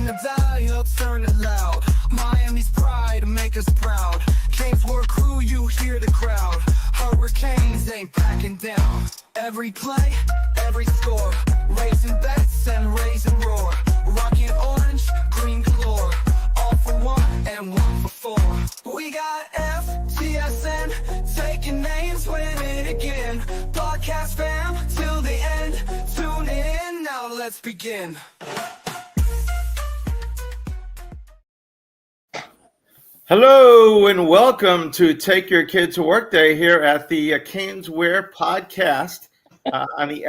the valley, I'll turn it loud. Miami's pride, make us proud. CanesWear crew, you hear the crowd. Hurricanes ain't backing down. Every play, every score, raising bets and raising roar. Rocking orange, green galore. All for one and one for four. We got FTSN, taking names, win it again. Podcast fam, till the end. Tune in, now let's begin. Hello and welcome to Take Your Kid to Work Day here at the CanesWear podcast on the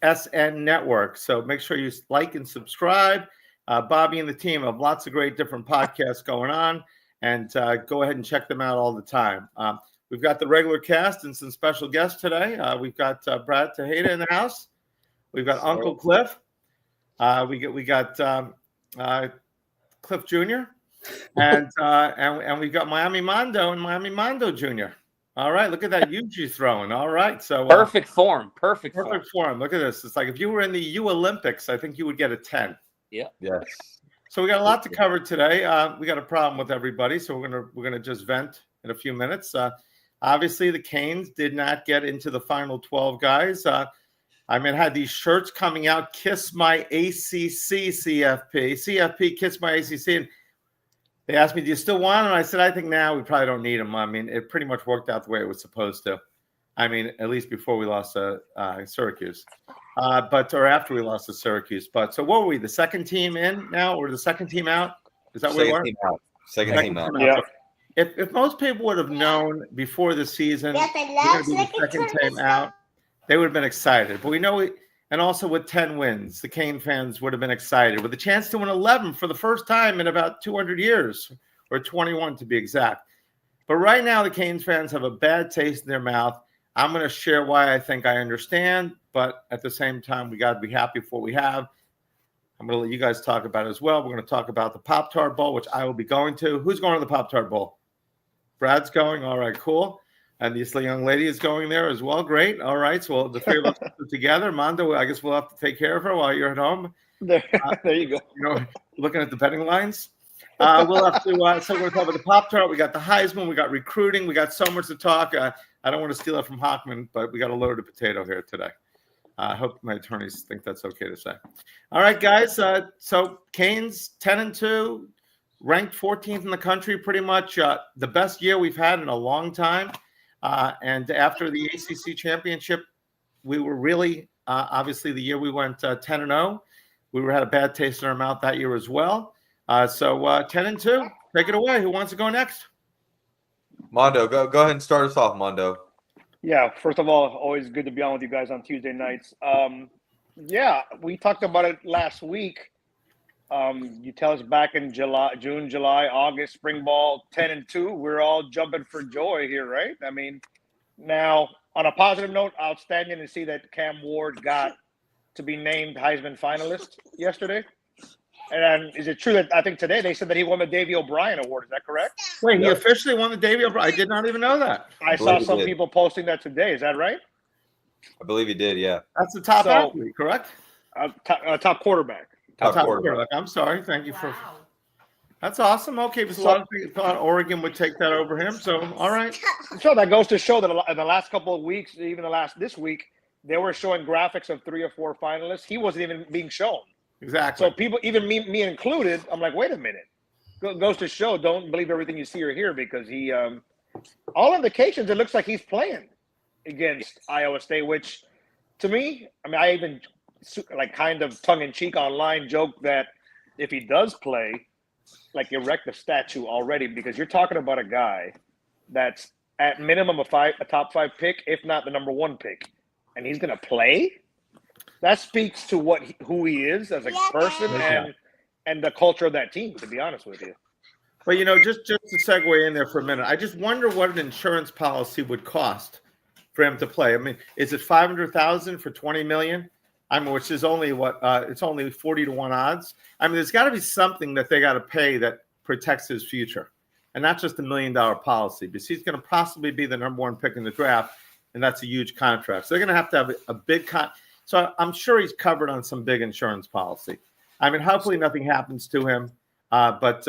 FTSN network. So make sure you like and subscribe. Bobby and the team have lots of great different podcasts going on, and go ahead and check them out all the time. We've got the regular cast and some special guests today. We've got Brad Tejeda in the house. We've got Uncle Cliff. We got Cliff Jr. and we've got Miami Mondo and Miami Mondo Jr. All right, look at that Yuji throwing. All right, so perfect form. Perfect form. Look at this. It's like if you were in the U Olympics, I think you would get a 10. Yeah. Yes. So we got a lot to cover today. We got a problem with everybody, so we're gonna just vent in a few minutes. Obviously, the Canes did not get into the final 12 guys. Had these shirts coming out. Kiss my ACC, CFP, kiss my ACC. And they asked me, do you still want them? And I said, I think now we probably don't need them. I mean, it pretty much worked out the way it was supposed to. I mean, at least before we lost Syracuse, or after we lost to Syracuse. But so what were we, the second team in now or the second team out? Is that what we were? Second team out. Yeah. So if most people would have known before the season we're going to be the second team out, they would have been excited. But we know and also with 10 wins, the Cane fans would have been excited. With a chance to win 11 for the first time in about 200 years, or 21 to be exact. But right now, the Canes fans have a bad taste in their mouth. I'm going to share why I think I understand, but at the same time, we got to be happy for what we have. I'm going to let you guys talk about it as well. We're going to talk about the Pop-Tart Bowl, which I will be going to. Who's going to the Pop-Tart Bowl? Brad's going. All right, cool. And this young lady is going there as well. Great. All right. So the three of us are together. Mondo, I guess we'll have to take care of her while you're at home. There you go. Looking at the betting lines. We'll have to. So we're going to talk about the Pop-Tart. We got the Heisman. We got recruiting. We got so much to talk. I don't want to steal it from Hockman, but we got a loaded potato here today. I hope my attorneys think that's okay to say. All right, guys. So Canes 10-2, ranked 14th in the country, pretty much the best year we've had in a long time. And after the ACC championship, we were really, obviously, the year we went 10-0. We had a bad taste in our mouth that year as well. So 10-2, take it away. Who wants to go next? Mondo, go ahead and start us off, Mondo. Yeah, first of all, always good to be on with you guys on Tuesday nights. We talked about it last week. You tell us back in June, July, August, spring ball, 10-2. We're all jumping for joy here, right? I mean, now on a positive note, outstanding to see that Cam Ward got to be named Heisman finalist yesterday. And is it true that I think today they said that he won the Davey O'Brien Award? Is that correct? Wait, he officially won the Davey O'Brien? I did not even know that. I saw some people posting that today. Is that right? I believe he did, yeah. That's the top athlete, correct? Top quarterback. Top quarterback. I'm sorry. Thank you for. That's awesome. Okay, because a lot of people thought Oregon would take that over him. So, all right. So that goes to show that in the last couple of weeks, even this week, they were showing graphics of 3 or 4 finalists. He wasn't even being shown. Exactly. So people, even me included, I'm like, wait a minute. Goes to show, don't believe everything you see or hear, because he, all indications, it looks like he's playing against Iowa State, which to me, I even kind of tongue-in-cheek online joke that if he does play, erect a statue already, because you're talking about a guy that's at minimum a top 5 pick, if not the number 1 pick, and he's going to play. That speaks to who he is as a person and the culture of that team, to be honest with you. But, just to segue in there for a minute, I just wonder what an insurance policy would cost for him to play. I mean, is it $500,000 for $20 million? Which is only it's only 40-1 odds. There's got to be something that they got to pay that protects his future, and not just $1 million policy, because he's going to possibly be the number 1 pick in the draft, and that's a huge contract. So they're going to have a big So I'm sure he's covered on some big insurance policy. I mean, hopefully nothing happens to him. But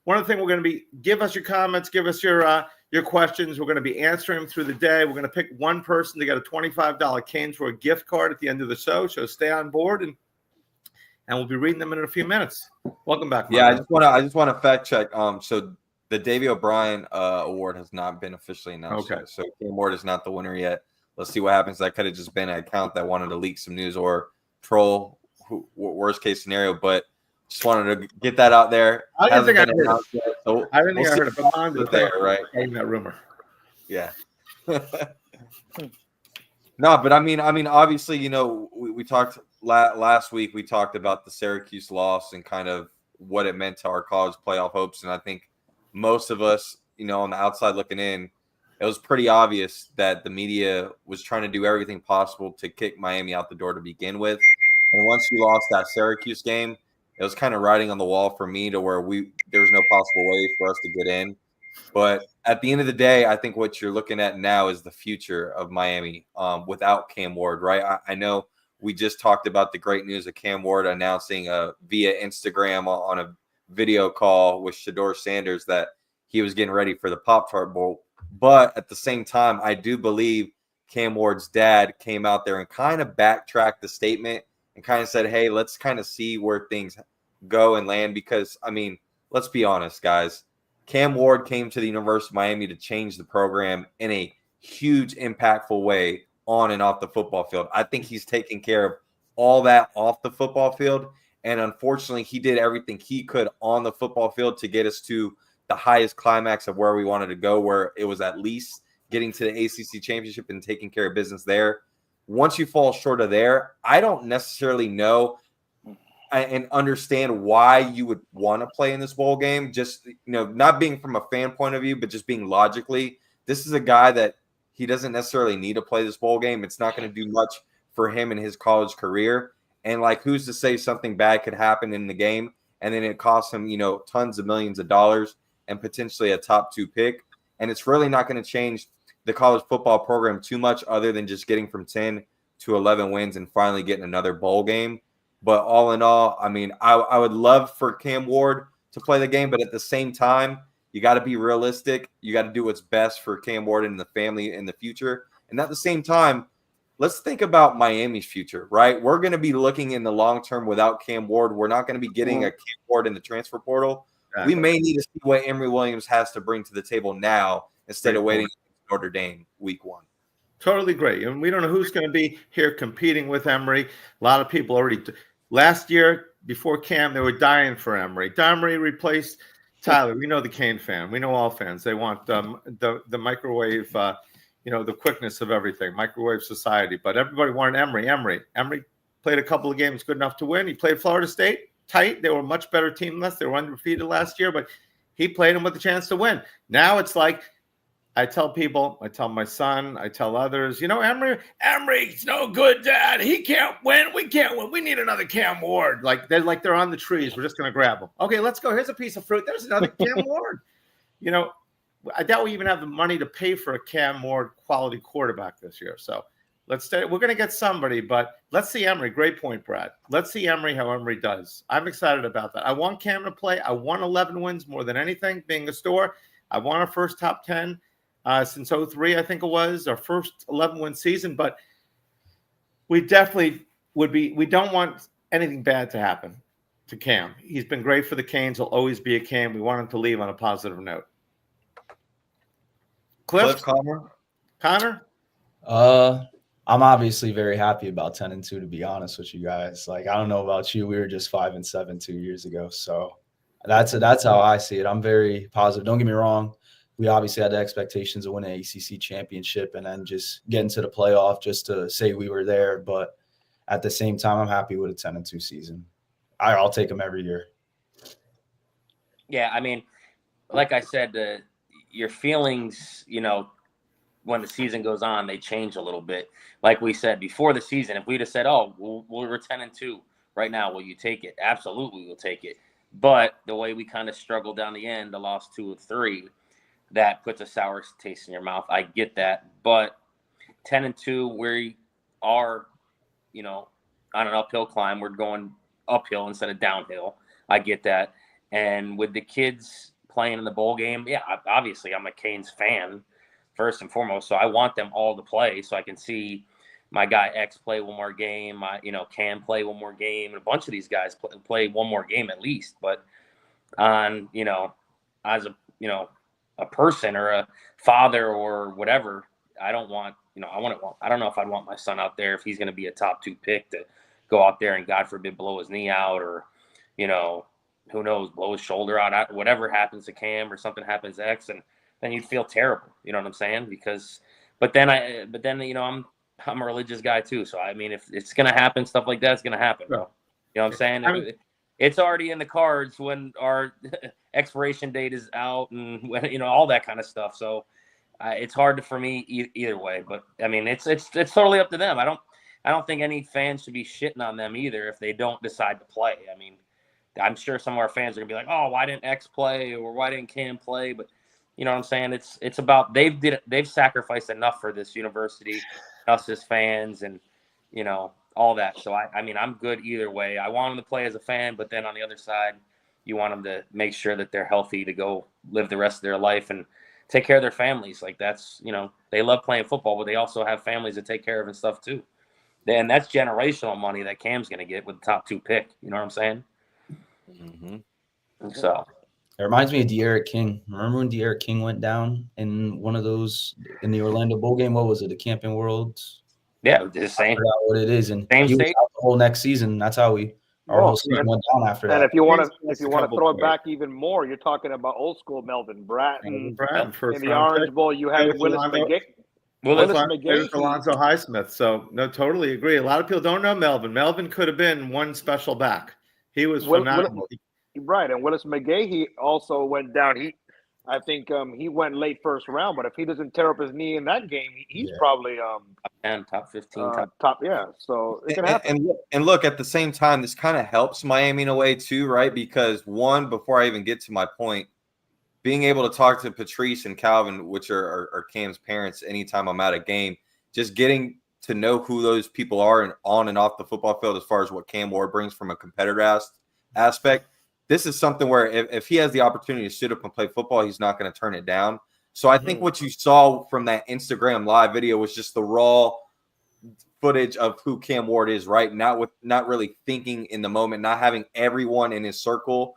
one of the things we're going to be, give us your comments, give us your questions. We're going to be answering them through the day. We're going to pick one person to get a $25 CanesWear gift card at the end of the show. So stay on board, and we'll be reading them in a few minutes. Welcome back, Yeah, Mark. I just want to fact check. So the Davey O'Brien award has not been officially announced yet. So Cam Ward is not the winner yet. Let's see what happens. That could have just been an account that wanted to leak some news or troll, worst case scenario. But just wanted to get that out there. I didn't think I heard it. So I didn't think I heard it. But Mondo's there, right? That rumor. Yeah. No, but I mean, obviously, you know, we talked last week. We talked about the Syracuse loss and kind of what it meant to our college playoff hopes. And I think most of us, you know, on the outside looking in, it was pretty obvious that the media was trying to do everything possible to kick Miami out the door to begin with. And once you lost that Syracuse game, it was kind of writing on the wall for me to where there was no possible way for us to get in. But at the end of the day, I think what you're looking at now is the future of Miami without Cam Ward, right? I know we just talked about the great news of Cam Ward announcing via Instagram on a video call with Shedeur Sanders that he was getting ready for the Pop-Tart Bowl. But at the same time, I do believe Cam Ward's dad came out there and kind of backtracked the statement and kind of said, hey, let's kind of see where things go and land. Because, I mean, let's be honest, guys. Cam Ward came to the University of Miami to change the program in a huge, impactful way on and off the football field. I think he's taking care of all that off the football field. And unfortunately, he did everything he could on the football field to get us to the highest climax of where we wanted to go, where it was at least getting to the ACC championship and taking care of business there. Once you fall short of there, I don't necessarily know and understand why you would want to play in this bowl game. Just, you know, not being from a fan point of view, but just being logically, this is a guy that he doesn't necessarily need to play this bowl game. It's not going to do much for him in his college career. And like, who's to say something bad could happen in the game and then it costs him, you know, tons of millions of dollars and potentially a top 2 pick. And it's really not going to change the college football program too much other than just getting from 10 to 11 wins and finally getting another bowl game. But all in all, I mean, I would love for Cam Ward to play the game, but at the same time, you got to be realistic. You got to do what's best for Cam Ward and the family in the future. And at the same time, let's think about Miami's future, right? We're going to be looking in the long term without Cam Ward. We're not going to be getting a Cam Ward in the transfer portal. We may need to see what Emory Williams has to bring to the table now instead of waiting for Notre Dame week 1. Totally great. And we don't know who's going to be here competing with Emory. A lot of people already last year before Cam, they were dying for Emory. Emory replaced Tyler. We know the Cane fan. We know all fans. They want the microwave, the quickness of everything, microwave society. But everybody wanted Emory. Emory played a couple of games good enough to win. He played Florida State tight. They were a much better team than us. They were undefeated last year, but he played them with a chance to win. Now it's like, I tell people, I tell my son, I tell others, you know, Emory's no good, Dad. He can't win. We can't win. We need another Cam Ward. They're on the trees. We're just going to grab them. Okay, let's go. Here's a piece of fruit. There's another Cam Ward. You know, I doubt we even have the money to pay for a Cam Ward quality quarterback this year. So let's stay. We're going to get somebody, but let's see Emory. Great point, Brad. Let's see Emory, how Emory does. I'm excited about that. I want Cam to play. I want 11 wins more than anything, being a store. I want our first top 10. Since 03, I think it was, our first 11-win season. But we definitely we don't want anything bad to happen to Cam. He's been great for the Canes. He'll always be a Cam. We want him to leave on a positive note. Cliff Connor? I'm obviously very happy about 10-2, to be honest with you guys. Like, I don't know about you. We were just 5-7 2 years ago. So that's how I see it. I'm very positive. Don't get me wrong. We obviously had the expectations of winning an ACC championship and then just getting to the playoff just to say we were there. But at the same time, I'm happy with a 10-2 season. I'll take them every year. Yeah, I mean, like I said, your feelings, you know, when the season goes on, they change a little bit. Like we said before the season, if we'd have said, "Oh, we're 10-2 right now, will you take it?" Absolutely, we'll take it. But the way we kind of struggled down the end, the lost 2 of 3. That puts a sour taste in your mouth. I get that. But 10-2, we are, you know, on an uphill climb. We're going uphill instead of downhill. I get that. And with the kids playing in the bowl game, yeah, obviously I'm a Canes fan first and foremost, so I want them all to play so I can see my guy X play one more game, Cam play one more game, and a bunch of these guys play one more game at least. But on, as a person or a father or whatever, I don't want, I don't know if I'd want my son out there if he's going to be a top 2 pick to go out there and God forbid blow his knee out or, who knows, blow his shoulder out, whatever happens to Cam or something happens to X, and then you'd feel terrible. You know what I'm saying? But then I'm a religious guy too. So I mean, if it's gonna happen, stuff like that's gonna happen. Bro. You know what I'm saying? It's already in the cards when our expiration date is out, and when, all that kind of stuff. So it's hard for me either way. But I mean, it's totally up to them. I don't think any fans should be shitting on them either if they don't decide to play. I mean, I'm sure some of our fans are gonna be like, "Oh, why didn't X play?" or "Why didn't Cam play?" But you know what I'm saying? It's about they've sacrificed enough for this university, us as fans, and all that. So I mean, I'm good either way. I want them to play as a fan, but then on the other side, you want them to make sure that they're healthy to go live the rest of their life and take care of their families. Like that's they love playing football, but they also have families to take care of and stuff too. And that's generational money that Cam's gonna get with the top 2 pick. You know what I'm saying? Mm-hmm. So it reminds me of De'Aaron King. Remember when De'Aaron King went down in one of those in the Orlando Bowl game? What was it? The Camping World? Yeah, the same. I forgot what it is, and same he was state. out the whole next season. That's how our whole season went down after that. And if you want to throw it back even more, you're talking about old school Melvin Bratton. First In the Orange Bowl, you had Willis McGahee. Willis McGahee. Alonzo Highsmith. So no, totally agree. A lot of people don't know Melvin. Melvin could have been one special back. He was phenomenal. Right, and Willis McGahee, he also went down. I think he went late first round, but if he doesn't tear up his knee in that game, he's probably top 15, top. Yeah, so it can happen. And look, at the same time, this kind of helps Miami in a way too, right? Because one, before I even get to my point, being able to talk to Patrice and Calvin, which are Cam's parents, anytime I'm at a game, just getting to know who those people are and on and off the football field as far as what Cam Ward brings from a competitor aspect. This is something where if he has the opportunity to sit up and play football, he's not going to turn it down. So I think what you saw from that Instagram live video was just the raw footage of who Cam Ward is, right? Not really thinking in the moment, not having everyone in his circle,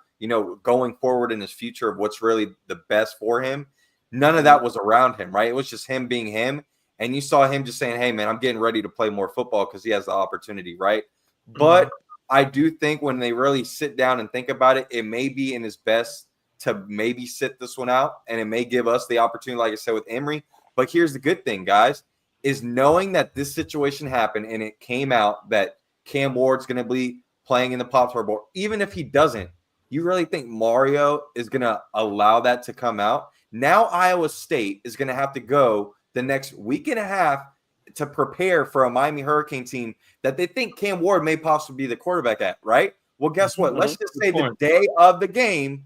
going forward in his future of what's really the best for him. None of that was around him, right? It was just him being him. And you saw him just saying, hey, man, I'm getting ready to play more football because he has the opportunity, right? But I do think when they really sit down and think about it, it may be in his best to maybe sit this one out, and it may give us the opportunity, like I said, with Emory. But here's the good thing, guys, is knowing that this situation happened and it came out that Cam Ward's going to be playing in the Pop-Tart Bowl. Even if he doesn't, you really think Mario is going to allow that to come out? Now Iowa State is going to have to go the next week and a half to prepare for a Miami Hurricane team that they think Cam Ward may possibly be the quarterback at, right? Well, guess what? Let's just say the day of the game,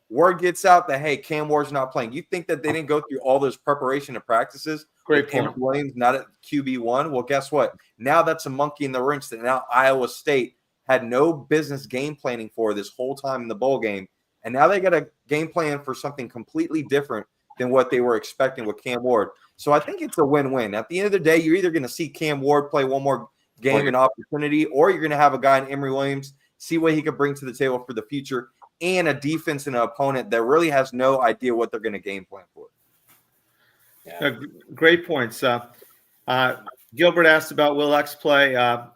word gets out that, hey, Cam Ward's not playing. You think that they didn't go through all those preparation and practices? Great Cam Williams not at QB1? Well, guess what? Now that's a monkey in the wrench that now Iowa State had no business game planning for this whole time in the bowl game. And now they got a game plan for something completely different than what they were expecting with Cam Ward. So I think it's a win-win. At the end of the day, you're either going to see Cam Ward play one more game and opportunity, or you're going to have a guy in Emory Williams, see what he could bring to the table for the future, and a defense and an opponent that really has no idea what they're going to game plan for. Yeah. Great points. Gilbert asked about will X play. I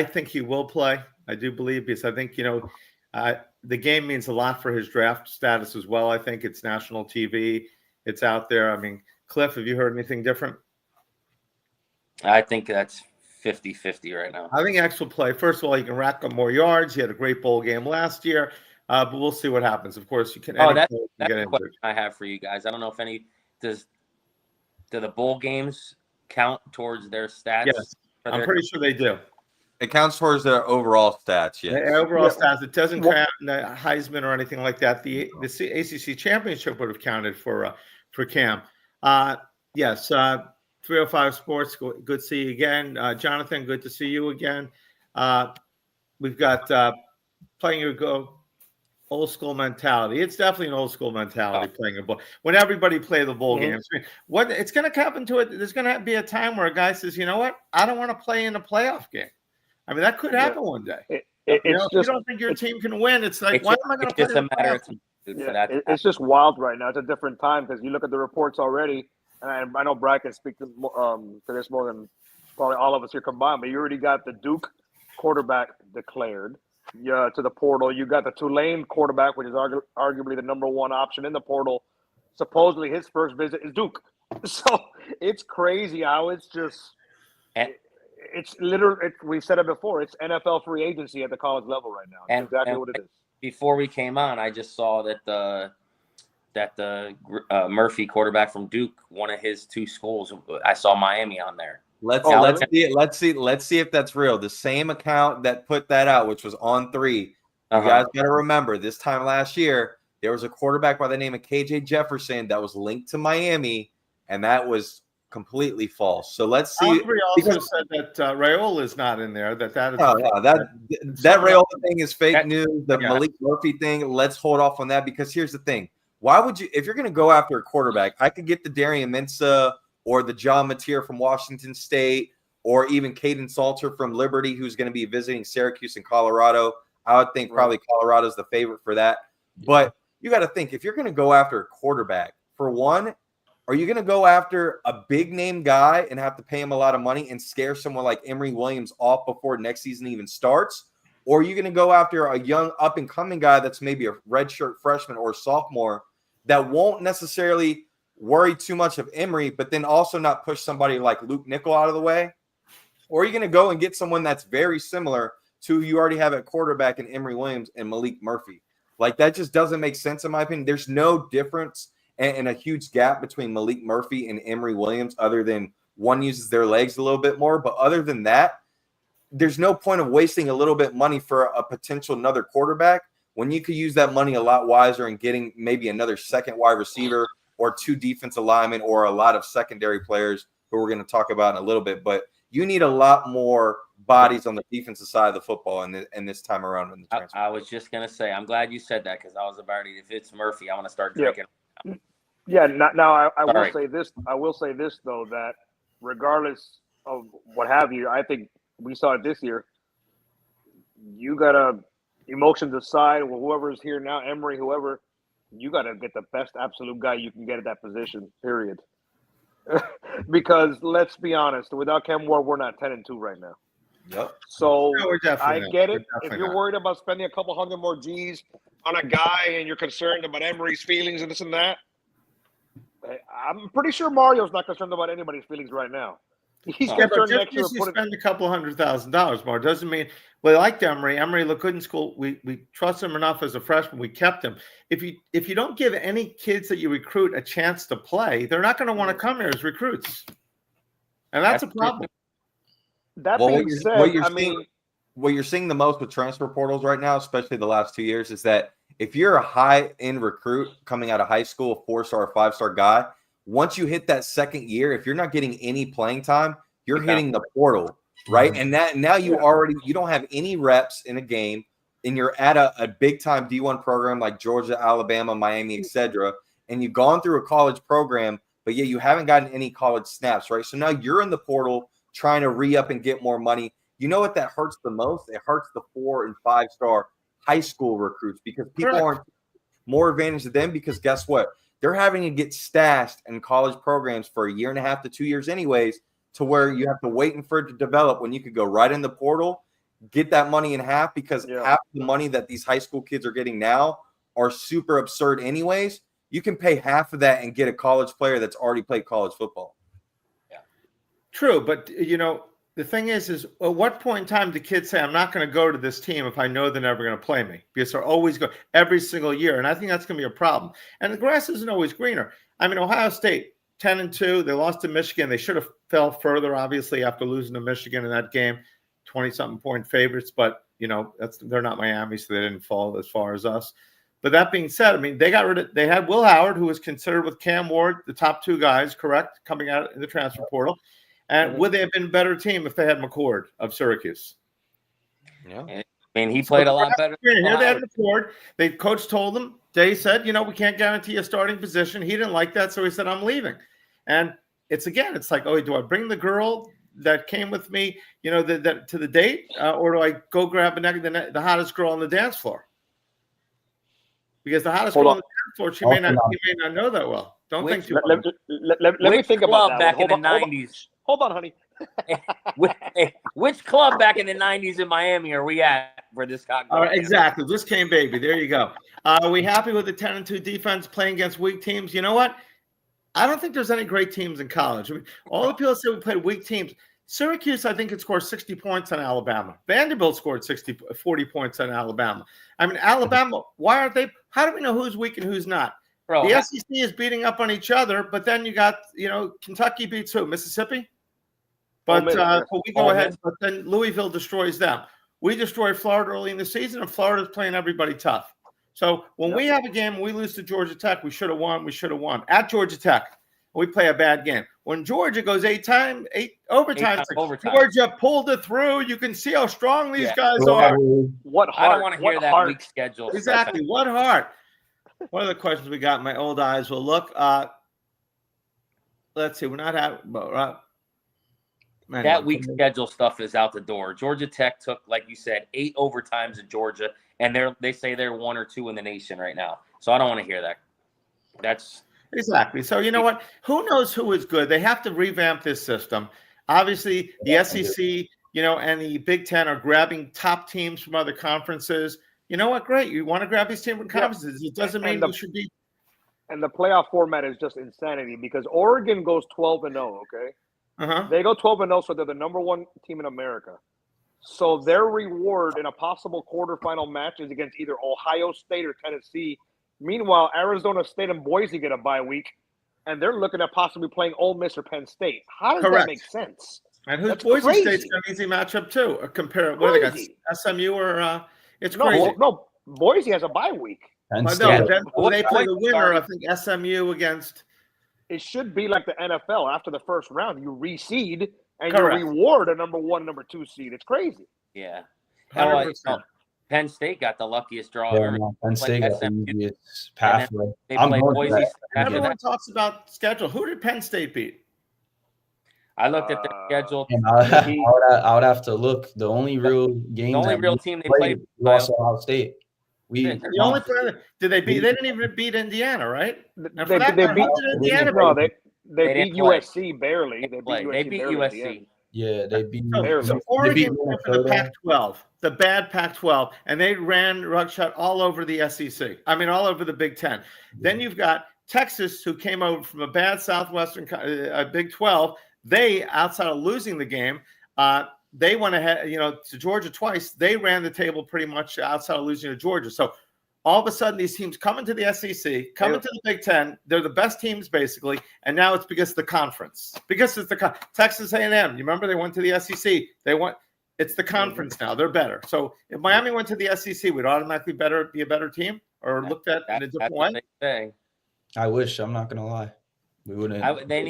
think he will play. I do believe, because I think, the game means a lot for his draft status as well. I think it's national TV. It's out there. I mean, Cliff, have you heard anything different? I think that's 50-50 right now. I think X will play. First of all, he can rack up more yards. He had a great bowl game last year, but we'll see what happens. Of course, you can. That's a question I have for you guys. I don't know if do the bowl games count towards their stats? Yes, I'm pretty sure they do. It counts towards their overall stats, yeah. The overall stats. It doesn't count the Heisman or anything like that. The ACC championship would have counted for Cam. Yes, 305 Sports. Good to see you again, Jonathan. Good to see you again. We've got playing your go old school mentality. It's definitely an old school mentality playing a ball. When everybody play the bowl games, what it's going to happen to it, there's going to be a time where a guy says, you know what, I don't want to play in a playoff game. I mean, that could happen one day. If you don't think your team can win, it's like, why am I going to play in a playoff game? It's just wild right now. It's a different time because you look at the reports already, and I know Brad can speak to this more than probably all of us here combined, but you already got the Duke quarterback declared. To the portal. You got the Tulane quarterback, which is arguably the number one option in the portal. Supposedly his first visit is Duke. So it's crazy how it's just it's literally, we've said it before, it's NFL free agency at the college level right now. That's exactly what it is. Before we came on, I just saw that the Murphy quarterback from Duke, one of his 2 schools, I saw Miami on there. Let's see if that's real. The same account that put that out, which was On3. You guys got to remember, this time last year, there was a quarterback by the name of KJ Jefferson that was linked to Miami, and that was completely false. So let's see. On3 also said that Raiola is not in there. That Raiola thing is fake news. The Malik Murphy thing, let's hold off on that because here's the thing. Why would you, if you're going to go after a quarterback, I could get the Darian Mensah or the John Mateer from Washington State, or even Caden Salter from Liberty, who's going to be visiting Syracuse and Colorado. I would think probably Colorado's the favorite for that. But you got to think, if you're going to go after a quarterback, for one, are you going to go after a big-name guy and have to pay him a lot of money and scare someone like Emory Williams off before next season even starts? Or are you going to go after a young up-and-coming guy that's maybe a redshirt freshman or sophomore that won't necessarily – worry too much of Emory, but then also not push somebody like Luke Nickel out of the way? Or are you going to go and get someone that's very similar to who you already have at quarterback in Emory Williams and Malik Murphy? Like, that just doesn't make sense in my opinion. There's no difference and a huge gap between Malik Murphy and Emory Williams other than one uses their legs a little bit more. But other than that, there's no point of wasting a little bit money for a potential another quarterback when you could use that money a lot wiser and getting maybe another second wide receiver or 2 defensive linemen, or a lot of secondary players who we're going to talk about in a little bit. But you need a lot more bodies on the defensive side of the football in this time around in the transfer. I was just going to say, I'm glad you said that because I was about to, if it's Murphy, I want to start drinking. Yeah, now I will say this. I will say this, though, that regardless of what have you, I think we saw it this year. You got to, emotions aside, well, whoever is here now, Emory, whoever, you got to get the best absolute guy you can get at that position, period. Because let's be honest, without Cam Ward, we're not 10-2 right now. Yep. So I get it. If you're worried about spending a couple hundred more G's on a guy and you're concerned about Emory's feelings and this and that, I'm pretty sure Mario's not concerned about anybody's feelings right now. He's concerned next year. You spend a couple $100,000 more doesn't mean we liked Emory. Emory looked good in school. We trust him enough as a freshman. We kept him. If you don't give any kids that you recruit a chance to play, they're not going to want to come here as recruits, and that's a problem. That being said, what you're seeing the most with transfer portals right now, especially the last 2 years, is that if you're a high-end recruit coming out of high school, a 4-star or 5-star guy, once you hit that second year, if you're not getting any playing time, you're hitting the portal, right? And that now you don't have any reps in a game, and you're at a big-time D1 program like Georgia, Alabama, Miami, etc., and you've gone through a college program, but yet you haven't gotten any college snaps, right? So now you're in the portal trying to re-up and get more money. You know what that hurts the most? It hurts the 4- and 5-star high school recruits because people aren't more advantage to them because guess what? They're having to get stashed in college programs for 1.5 to 2 years anyways, to where you have to wait for it to develop when you could go right in the portal, get that money in half because half the money that these high school kids are getting now are super absurd anyways. You can pay half of that and get a college player that's already played college football. Yeah, true. But, the thing is at what point in time do kids say, I'm not going to go to this team if I know they're never going to play me? Because they're always go every single year. And I think that's going to be a problem. And the grass isn't always greener. I mean, Ohio State, 10-2, they lost to Michigan. They should have fell further, obviously, after losing to Michigan in that game, 20-something point favorites. But, they're not Miami, so they didn't fall as far as us. But that being said, I mean, they had Will Howard, who was considered with Cam Ward, the top 2 guys, correct, coming out in the transfer portal. And would they have been a better team if they had McCord of Syracuse? Yeah. I mean, he played a lot better. Here they had a report. The coach told them, they said, we can't guarantee a starting position. He didn't like that, so he said, I'm leaving. And it's like, oh, do I bring the girl that came with me, to the date, or do I go grab the hottest girl on the dance floor? Because the hottest girl on the dance floor, she may not know that well. Don't think too much. Let me think about that. Back in the 90s. Hold on, honey. Which club back in the 90s in Miami are we at for this cocktail? All right, exactly. This came baby. There you go. Are we happy with the 10-2 defense playing against weak teams? You know what? I don't think there's any great teams in college. I mean, all the people say we played weak teams. Syracuse, I think, it scored 60 points on Alabama. Vanderbilt scored 40 points on Alabama. I mean, Alabama, why aren't they? How do we know who's weak and who's not? Bro, the SEC is beating up on each other, but then you got, Kentucky beats who? Mississippi? But we go ahead, but then Louisville destroys them. We destroyed Florida early in the season, and Florida's playing everybody tough. So when we have a game and we lose to Georgia Tech, we should have won. We should have won. At Georgia Tech, we play a bad game. When Georgia goes eight overtime, Georgia pulled it through. You can see how strong these guys are. What heart? I don't want to hear that weak schedule. Exactly. What heart? What are the questions we got? My old eyes will look. Let's see. We're not having that weak schedule stuff is out the door. Georgia Tech took, like you said, 8 overtimes in Georgia, and they say they're 1 or 2 in the nation right now. So I don't want to hear that. That's exactly. So you know what? Who knows who is good? They have to revamp this system. Obviously, the SEC, and the Big Ten are grabbing top teams from other conferences. You know what? Great. You want to grab these teams from conferences. It doesn't mean you should be. And the playoff format is just insanity because Oregon goes 12-0, okay? Uh-huh. They go 12-0, so they're the number 1 team in America. So their reward in a possible quarterfinal match is against either Ohio State or Tennessee. Meanwhile, Arizona State and Boise get a bye week, and they're looking at possibly playing Ole Miss or Penn State. How does that make sense? And who's Boise State's an easy matchup too? Compare what do they got? SMU or it's crazy. No, Boise has a bye week. They play the winner. I think SMU against. It should be like the NFL. After the first round, you reseed and you reward a number 1, number 2 seed. It's crazy. Yeah. Penn State got the luckiest draw. Penn State got the easiest pathway. They play Boise. Everyone talks about schedule. Who did Penn State beat? I looked at the schedule. I would have to look. The only real game. The only real team they played was Ohio State. Did they beat? They didn't even beat Indiana, right? They beat Indiana. No, they beat USC barely. They beat USC. Yeah, they beat. So Oregon went for the Pac-12, the bad Pac-12, and they ran rugshot all over the SEC. I mean, all over the Big Ten. Then you've got Texas, who came over from a bad Southwestern Big 12. They, outside of losing the game, they went ahead, to Georgia twice. They ran the table pretty much outside of losing to Georgia. So all of a sudden, these teams come into the SEC, come into the Big Ten. They're the best teams, basically. And now it's because of the conference. Because it's the Texas A&M. You remember they went to the SEC. It's the conference now. They're better. So if Miami went to the SEC, would automatically be a better team or looked at in a different way? I wish. I'm not going to lie. We wouldn't. They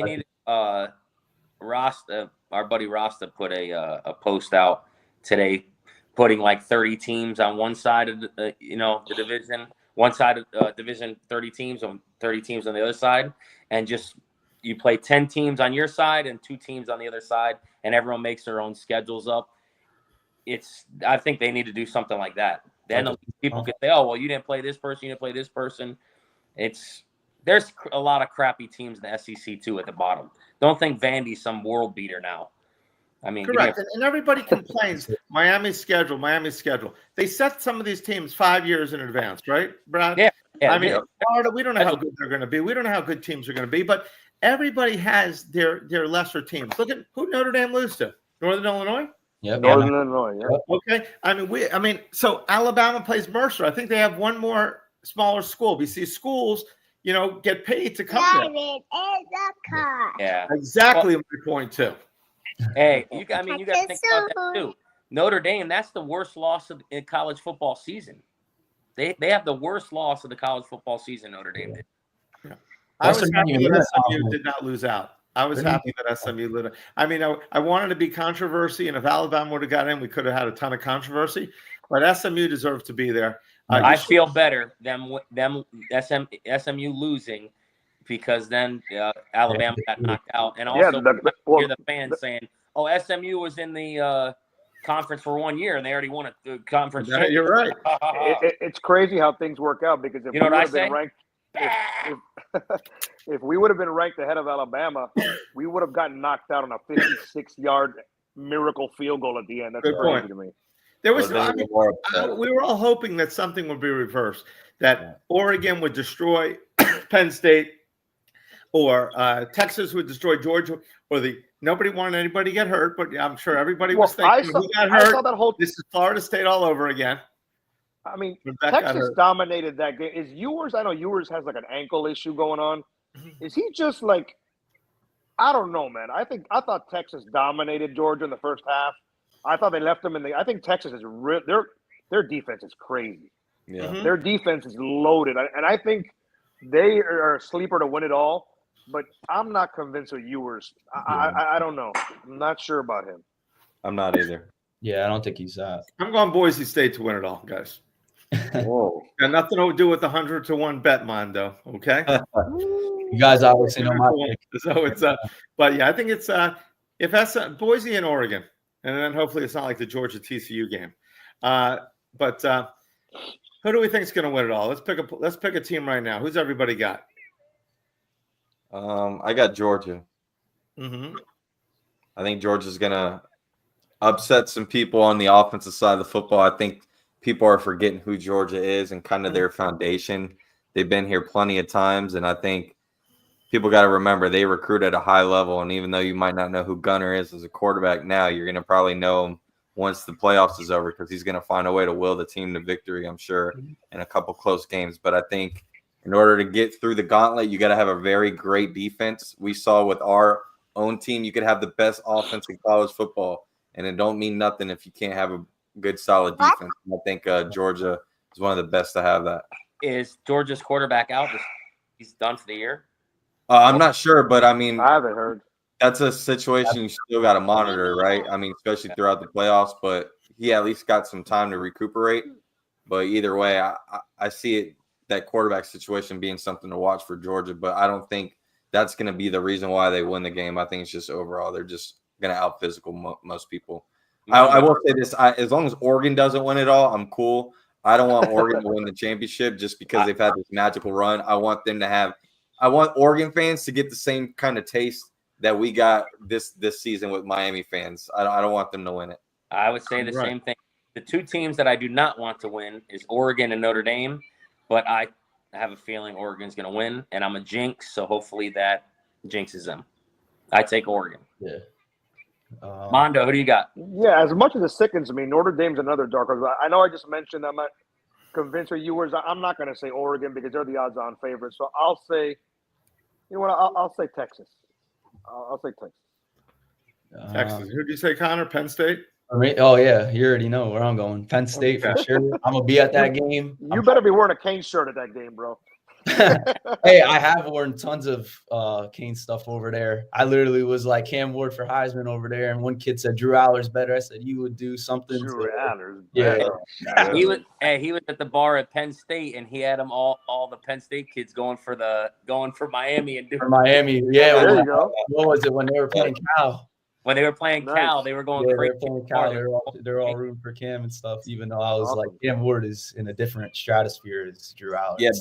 need Rasta, our buddy Rasta, put a post out today, putting like 30 teams on one side of the division, one side of division, 30 teams on 30 teams on the other side, and just you play 10 teams on your side and 2 teams on the other side, and everyone makes their own schedules up. I think they need to do something like that. Then people can say, "Oh, well, you didn't play this person, you didn't play this person." There's a lot of crappy teams in the SEC too at the bottom. Don't think Vandy's some world beater now. I mean, correct. And everybody complains Miami's schedule. They set some of these teams 5 years in advance, right, Brad? Yeah. I mean, Florida, we don't know how good they're going to be. We don't know how good teams are going to be, but everybody has their lesser teams. Look at who Notre Dame lose to. Northern Illinois? Yep. Northern Illinois, yeah. Okay. So Alabama plays Mercer. I think they have one more smaller school. We see schools, get paid to come there. Yeah. Exactly my point too. Hey, you got to think about that too. Notre Dame, that's the worst loss in college football season. They have the worst loss of the college football season, Notre Dame did. Yeah. I was happy that SMU did not lose out. I was happy that SMU lit it. I mean, I wanted to be controversy, and if Alabama would have got in, we could have had a ton of controversy. But SMU deserved to be there. I feel better them SMU losing because then Alabama got knocked out, and also hear the fans saying, "Oh, SMU was in the conference for 1 year and they already won the conference." You're right. It's crazy how things work out because if you know we what I would have been say? ranked, if we would have been ranked ahead of Alabama, we would have gotten knocked out on a 56-yard miracle field goal at the end. That's Good crazy point. to me. There was we were all hoping that something would be reversed, that Oregon would destroy Penn State, or Texas would destroy Georgia, or nobody wanted anybody to get hurt, but I'm sure everybody was thinking who got hurt. This is Florida State all over again. I mean, Texas dominated that game. Is Ewers? I know Ewers has like an ankle issue going on. Is he just like? I don't know, man. I thought Texas dominated Georgia in the first half. I thought they left them in the. I think Texas is real. Their defense is crazy. Yeah, their defense is loaded, and I think they are a sleeper to win it all. But I'm not convinced with Ewers. I don't know. I'm not sure about him. I'm not either. Yeah, I don't think he's that. I'm going Boise State to win it all, guys. Whoa. Got nothing to do with the 100-1 bet, Mondo. Okay. You guys obviously know my pick. So it's but yeah, I think it's if that's Boise and Oregon, and then hopefully it's not like the Georgia TCU game. But who do we think is going to win it all? Let's pick a team right now. Who's everybody got? I got Georgia. Mm-hmm. I think Georgia's going to upset some people on the offensive side of the football. I think people are forgetting who Georgia is and kind of their foundation. They've been here plenty of times, and I think people got to remember they recruit at a high level, and even though you might not know who Gunner is as a quarterback now, you're going to probably know him once the playoffs is over because he's going to find a way to will the team to victory, I'm sure, in a couple close games. But I think in order to get through the gauntlet, you got to have a very great defense. We saw with our own team, you could have the best offense in college football, and it don't mean nothing if you can't have a good, solid defense. I think Georgia is one of the best to have that. Is Georgia's quarterback out? He's done for the year? I'm not sure, but I mean, I haven't heard. That's a situation you still got to monitor, right? I mean, especially throughout the playoffs, but he at least got some time to recuperate. But either way, I see it, that quarterback situation being something to watch for Georgia, but I don't think that's going to be the reason why they win the game. I think it's just overall, they're just going to out physical most people. I will say this, as long as Oregon doesn't win it all, I'm cool. I don't want Oregon to win the championship just because they've had this magical run. I want Oregon fans to get the same kind of taste that we got this season with Miami fans. I don't want them to win it. I would say the same thing. The two teams that I do not want to win is Oregon and Notre Dame, but I have a feeling Oregon's going to win, and I'm a jinx, so hopefully that jinxes them. I take Oregon. Yeah. Mondo, who do you got? Yeah, as much as it sickens me, Notre Dame's another dark horse. I know I just mentioned I'm not convinced with Ewers. I'm not going to say Oregon because they're the odds-on favorites. So I'll say, you know what? I'll say Texas. I'll say Texas. Texas. Who did you say, Connor? Penn State? Oh, yeah. You already know where I'm going. Penn State for sure. I'm going to be at that game. You better be wearing a Canes shirt at that game, bro. Hey, I have worn tons of Canes stuff over there. I literally was like Cam Ward for Heisman over there, and one kid said Drew Aller's better. I said you would do something. Drew Aller's better. Yeah. He was at the bar at Penn State, and he had them all the Penn State kids going for Miami and for Miami. Yeah, there you go. What was it when they were playing Cal? When they were playing Cal, they were going crazy. They were playing Cal. They're all rooting for Cam and stuff, even though I was like, Cam Ward is in a different stratosphere as Drew Aller. Yeah,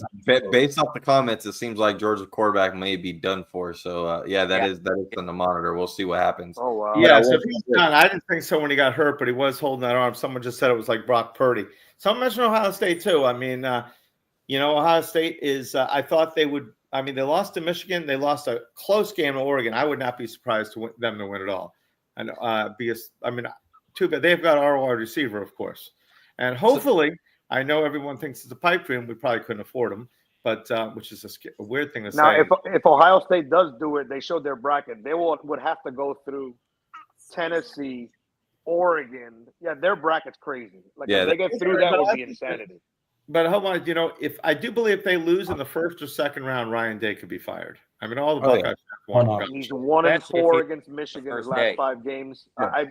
based off the comments, it seems like Georgia's quarterback may be done for. So, that is on the monitor. We'll see what happens. Oh, wow. Yeah, so he's done. I didn't think so when he got hurt, but he was holding that arm. Someone just said it was like Brock Purdy. Someone mentioned Ohio State, too. I mean, Ohio State is I thought they would – I mean, they lost to Michigan. They lost a close game to Oregon. I would not be surprised to them to win it all. And because too bad they've got our wide receiver, of course, and hopefully, I know everyone thinks it's a pipe dream. We probably couldn't afford him, but which is a weird thing to say. Now, if Ohio State does do it, they showed their bracket. They would have to go through Tennessee, Oregon. Yeah, their bracket's crazy. Like if they get through that, would be insanity. But hold on, if I do believe if they lose in the first or second round, Ryan Day could be fired. I mean, all the Oh, yeah. Buckeyes Why not? He's 1-4 That's if he- against Michigan his first last day. 5 games. Yeah.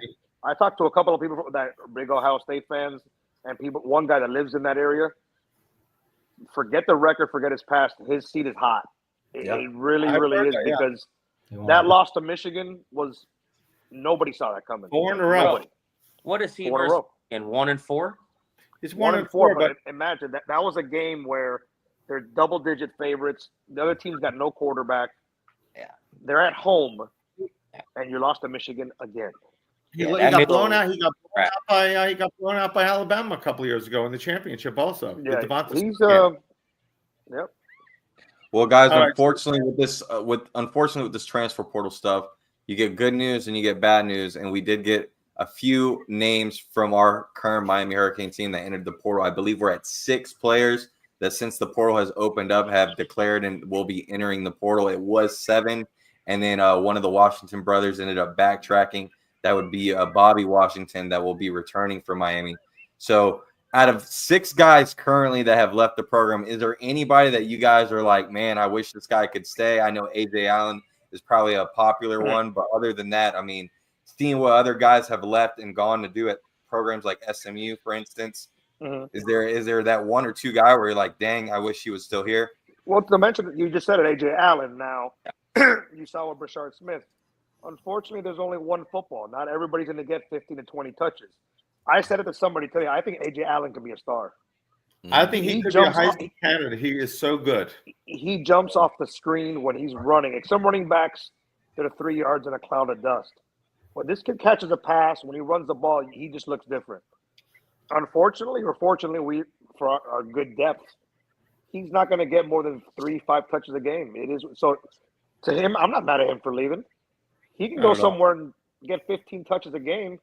I talked to a couple of people that are big Ohio State fans and people. One guy that lives in that area. Forget the record, forget his past. His seat is hot. It really, I've really heard is that, yeah. because They won't that do loss to Michigan was nobody saw that coming. 4 in a row. Nobody. What is he 4 in a versus? row. In 1-4? He's 1-4, 1-4, but imagine that was a game where they're double-digit favorites. The other team's got no quarterback. Yeah. They're at home, and you lost to Michigan again. he that got made- blown out. He got blown Right. out by he got blown out by Alabama a couple years ago in the championship. Also, Yeah, the Devonta he's Smith game. Well, guys, All right. unfortunately with this transfer portal stuff, you get good news and you get bad news, and we did get a few names from our current Miami Hurricane team that entered the portal. I believe we're at 6 players that, since the portal has opened up, have declared and will be entering the portal. It was 7, and then one of the Washington brothers ended up backtracking. That would be Bobby Washington that will be returning for Miami. So out of 6 guys currently that have left the program, is there anybody that you guys are like, man, I wish this guy could stay? I know AJ Allen is probably a popular one, but other than that, I mean, seeing what other guys have left and gone to do at programs like SMU, for instance, is there that 1 or 2 guy where you're like, dang, I wish he was still here? Well, to mention, you just said it, AJ Allen. Now, you saw with Brashard Smith. Unfortunately, there's only one football. Not everybody's going to get 15 to 20 touches. I said it to somebody today. I think AJ Allen could be a star. I think he could be a Heisman candidate. He is so good. He jumps off the screen when he's running. Like some running backs that are 3 yards in a cloud of dust. When this kid catches a pass, when he runs the ball, he just looks different. Unfortunately, or fortunately, for our good depth, he's not going to get more than 3-5 touches a game. It is so. To him, I'm not mad at him for leaving. He can go somewhere and get 15 touches a game,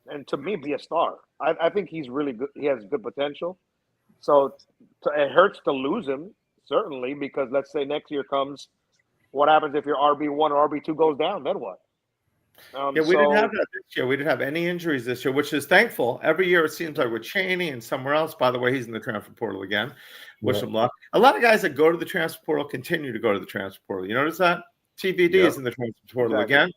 and to me, be a star. I think he's really good. He has good potential. So it hurts to lose him, certainly, because let's say next year comes, what happens if your RB1 or RB2 goes down? Then what? We didn't have that this year. We didn't have any injuries this year, which is thankful. Every year it seems like with Chaney and somewhere else. By the way, he's in the transfer portal again. Wish him luck. A lot of guys that go to the transfer portal continue to go to the transfer portal. You notice that? TBD is in the transfer portal again.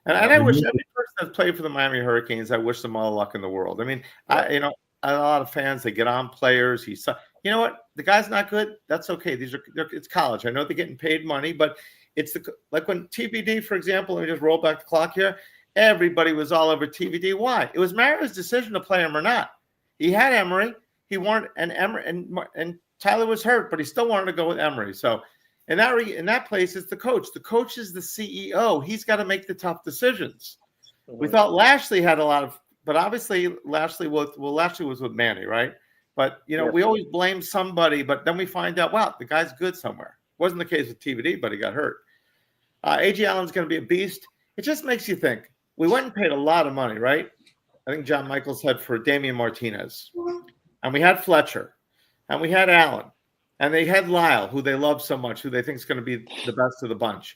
And I wish every person that's played for the Miami Hurricanes, I wish them all the luck in the world. I mean, a lot of fans, they get on players. You know what? The guy's not good. That's okay. It's college. I know they're getting paid money, but it's like when TBD, for example, let me just roll back the clock here. Everybody was all over TBD. Why? It was Mario's decision to play him or not. He had Emory. He wanted and Tyler was hurt, but he still wanted to go with Emory. So in that place, it's the coach. The coach is the CEO. He's got to make the tough decisions. We thought Lashley had a lot of, but obviously Lashley was with Manny, right? But we always blame somebody, but then we find out, wow, the guy's good somewhere. Wasn't the case with TBD, but he got hurt. AJ Allen's going to be a beast. It just makes you think. We went and paid a lot of money, right? I think John Michaels had for Damian Martinez. And we had Fletcher. And we had Allen. And they had Lyle, who they love so much, who they think is going to be the best of the bunch.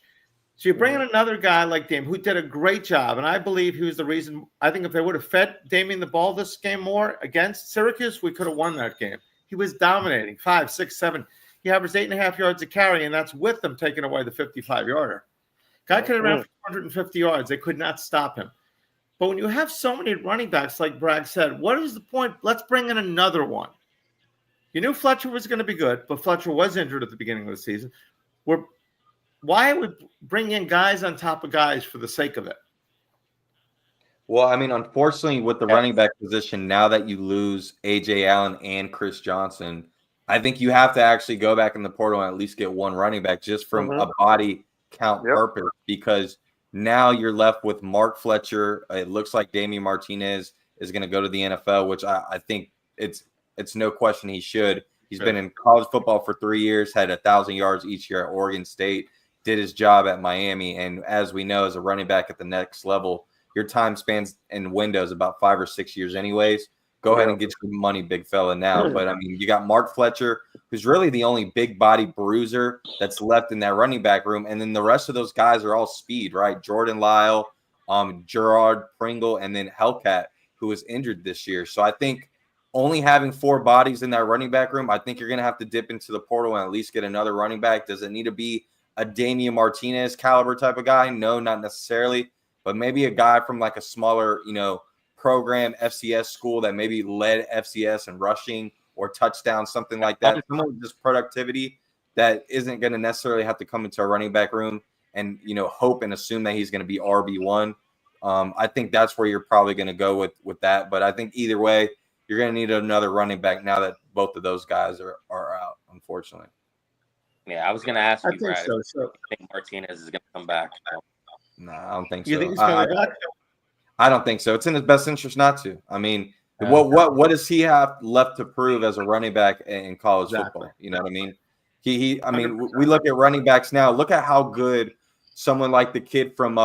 So you bring in another guy like Dame, who did a great job. And I believe he was the reason. I think if they would have fed Damian the ball this game more against Syracuse, we could have won that game. He was dominating 5, 6, 7. He averaged 8.5 yards a carry, and that's with them taking away the 55-yarder. Guy could have ran for 150 yards. They could not stop him. But when you have so many running backs, like Bragg said, what is the point? Let's bring in another one. You knew Fletcher was going to be good, but Fletcher was injured at the beginning of the season. Why would bring in guys on top of guys for the sake of it? Well, I mean, unfortunately, with the running back position, now that you lose A.J. Allen and Chris Johnson, I think you have to actually go back in the portal and at least get one running back just from a body count purpose, because now you're left with Mark Fletcher. It looks like Damian Martinez is going to go to the NFL, which I think it's no question he should. He's been in college football for 3 years, had 1,000 yards each year at Oregon State, did his job at Miami. And as we know, as a running back at the next level, your time spans and windows about 5 or 6 years anyways. Go ahead and get your money, big fella, now. But, I mean, you got Mark Fletcher, who's really the only big body bruiser that's left in that running back room. And then the rest of those guys are all speed, right? Jordan Lyle, Gerard Pringle, and then Hellcat, who was injured this year. So I think only having 4 bodies in that running back room, I think you're going to have to dip into the portal and at least get another running back. Does it need to be a Damian Martinez caliber type of guy? No, not necessarily, but maybe a guy from like a smaller, program, FCS school that maybe led FCS in rushing or touchdown, something like that. Someone with just productivity that isn't going to necessarily have to come into a running back room and, hope and assume that he's going to be RB1. I think that's where you're probably going to go with that. But I think either way, you're going to need another running back now that both of those guys are out, unfortunately. Yeah, I was going to ask you, Brad, so. I think Martinez is going to come back. No, I don't think so. You think he's coming back? I don't think so. It's in his best interest not to. I mean, what does he have left to prove as a running back in college football? You know what I mean? I mean, we look at running backs now. Look at how good someone like the kid from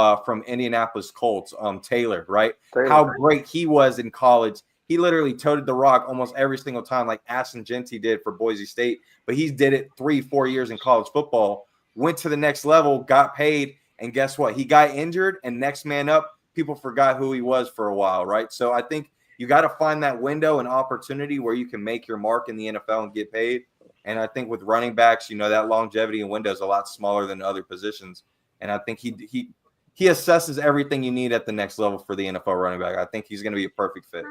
Indianapolis Colts, Taylor, right? How great he was in college. He literally toted the rock almost every single time, like Ashton Genty did for Boise State. But he did it 3-4 years in college football, went to the next level, got paid, and guess what? He got injured, and next man up, people forgot who he was for a while, right? So I think you got to find that window and opportunity where you can make your mark in the NFL and get paid. And I think with running backs, that longevity and window is a lot smaller than other positions. And I think he assesses everything you need at the next level for the NFL running back. I think he's going to be a perfect fit.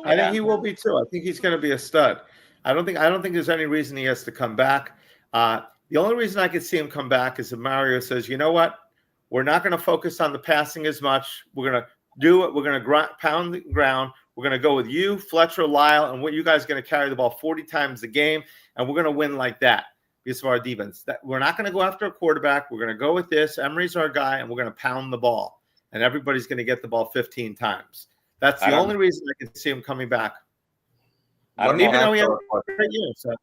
I think he will be too. I think he's going to be a stud. I don't think there's any reason he has to come back. The only reason I could see him come back is if Mario says, you know what, we're not going to focus on the passing as much. We're going to do it. We're going to pound the ground. We're going to go with you, Fletcher, Lyle, and what you guys are going to carry the ball 40 times a game, and we're going to win like that because of our defense. We're not going to go after a quarterback. We're going to go with this. Emery's our guy, and we're going to pound the ball, and everybody's going to get the ball 15 times. That's the only reason I can see him coming back. Even though he had a great year. So.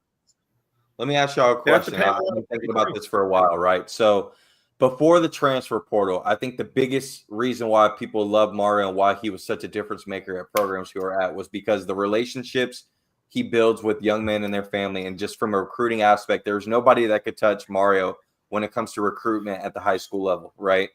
Let me ask y'all a question. I've been thinking about this for a while, right? So before the transfer portal, I think the biggest reason why people love Mario and why he was such a difference maker at programs he were at was because the relationships he builds with young men and their family. And just from a recruiting aspect, there's nobody that could touch Mario when it comes to recruitment at the high school level, right?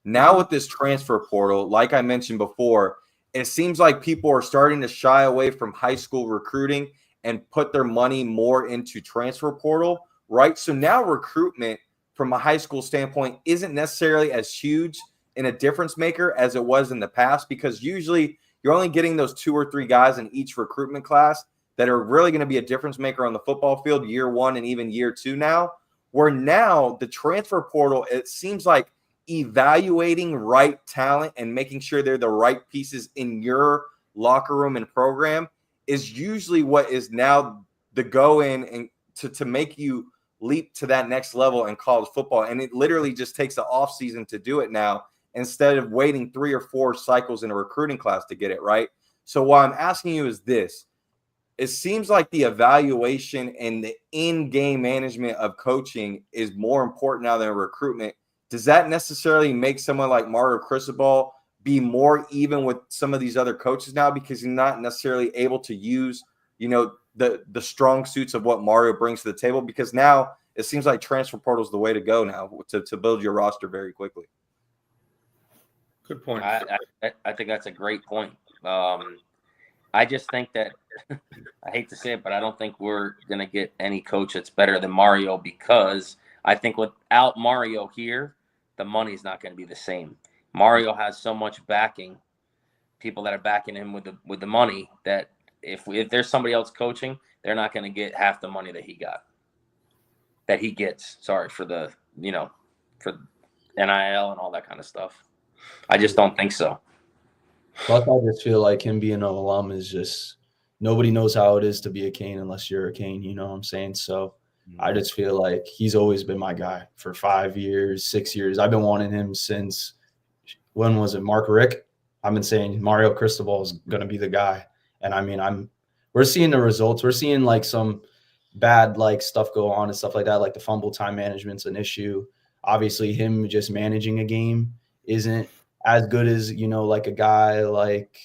Now with this transfer portal, like I mentioned before, it seems like people are starting to shy away from high school recruiting and put their money more into transfer portal, right? So now recruitment from a high school standpoint isn't necessarily as huge in a difference maker as it was in the past, because usually you're only getting those 2 or 3 guys in each recruitment class that are really going to be a difference maker on the football field year 1 and even year 2 now, where now the transfer portal, it seems like evaluating right talent and making sure they're the right pieces in your locker room and program is usually what is now the go in and to make you leap to that next level in college football. And it literally just takes the off season to do it now instead of waiting 3 or 4 cycles in a recruiting class to get it right. So what I'm asking you is this: it seems like the evaluation and the in-game management of coaching is more important now than recruitment. Does that necessarily make someone like Mario Cristobal be more even with some of these other coaches now because he's not necessarily able to use, the strong suits of what Mario brings to the table? Because now it seems like transfer portal is the way to go now to build your roster very quickly. Good point. I think that's a great point. I just think that I hate to say it, but I don't think we're going to get any coach that's better than Mario, because I think without Mario here, the money's not going to be the same. Mario has so much backing, people that are backing him with the money, that if there's somebody else coaching, they're not going to get half the money that he gets. Sorry for the for NIL and all that kind of stuff. I just don't think so. Plus, I just feel like him being an alum is just, nobody knows how it is to be a Cane unless you're a Cane. You know what I'm saying? So I just feel like he's always been my guy for 5 years, 6 years. I've been wanting him since, when was it, Mark Rick? I've been saying Mario Cristobal is going to be the guy. And I mean, we're seeing the results. We're seeing like some bad stuff go on and stuff like that. Like the fumble time management's an issue. Obviously him just managing a game isn't as good as, like a guy like,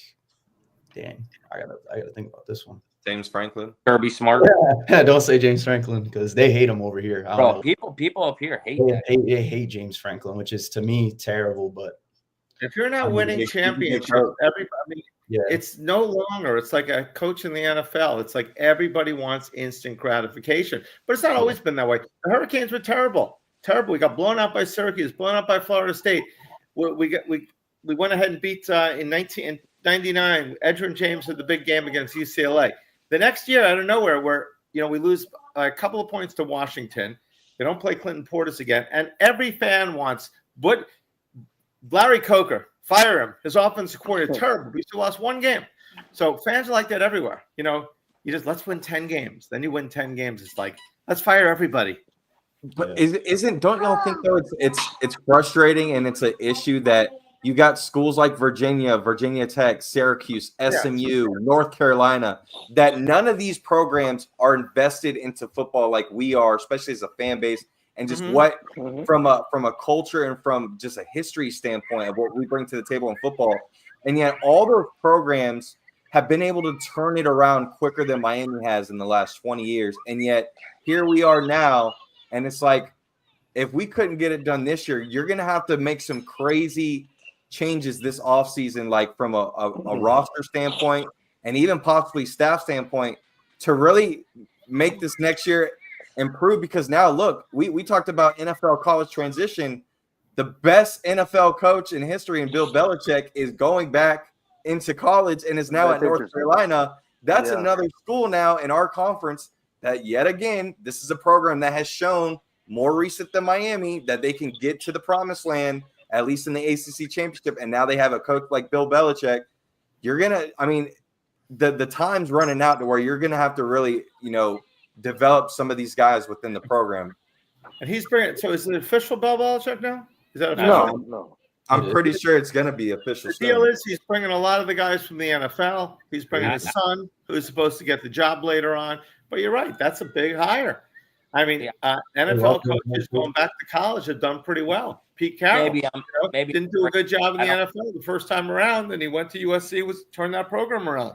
dang, I gotta think about this one. James Franklin. Kirby Smart. Yeah, don't say James Franklin because they hate him over here. Bro, people up here hate that. They hate James Franklin, which is to me terrible. But if you're not winning championships, Yeah. It's no longer. It's like a coach in the NFL. It's like everybody wants instant gratification, but it's not always been that way. The Hurricanes were terrible, terrible. We got blown out by Syracuse, blown out by Florida State. We went ahead and beat in 1999. Edgerrin James had the big game against UCLA. The next year, out of nowhere, we lose a couple of points to Washington. They don't play Clinton Portis again, and every fan wants. But Larry Coker, fire him. His offensive coordinator, terrible. We still lost one game. So fans are like that everywhere. You just let's win 10 games. Then you win 10 games. It's like let's fire everybody. But don't y'all think though it's frustrating, and it's an issue that you got schools like Virginia Tech, Syracuse, SMU, North Carolina, that none of these programs are invested into football like we are, especially as a fan base, and just from a culture and from just a history standpoint of what we bring to the table in football. And yet all those programs have been able to turn it around quicker than Miami has in the last 20 years. And yet here we are now, and it's like, if we couldn't get it done this year, you're going to have to make some crazy changes this offseason, like from a roster standpoint and even possibly staff standpoint, to really make this next year improve. Because now, look, we talked about NFL college transition. The best NFL coach in history, and Bill Belichick, is going back into college and is now at North Carolina. That's another school now in our conference that, yet again, this is a program that has shown more recent than Miami that they can get to the promised land, at least in the ACC championship. And now they have a coach like Bill Belichick. The time's running out to where you're going to have to really, develop some of these guys within the program. And he's bringing. So is it official Bill Belichick now? Is that official? No. I'm pretty sure it's going to be official. The deal is he's bringing a lot of the guys from the NFL. He's bringing his son, who's supposed to get the job later on. But you're right. That's a big hire. I mean, NFL coaches going back to college have done pretty well. Pete Carroll maybe didn't do a good job in the NFL the first time around, and he went to USC, turned that program around.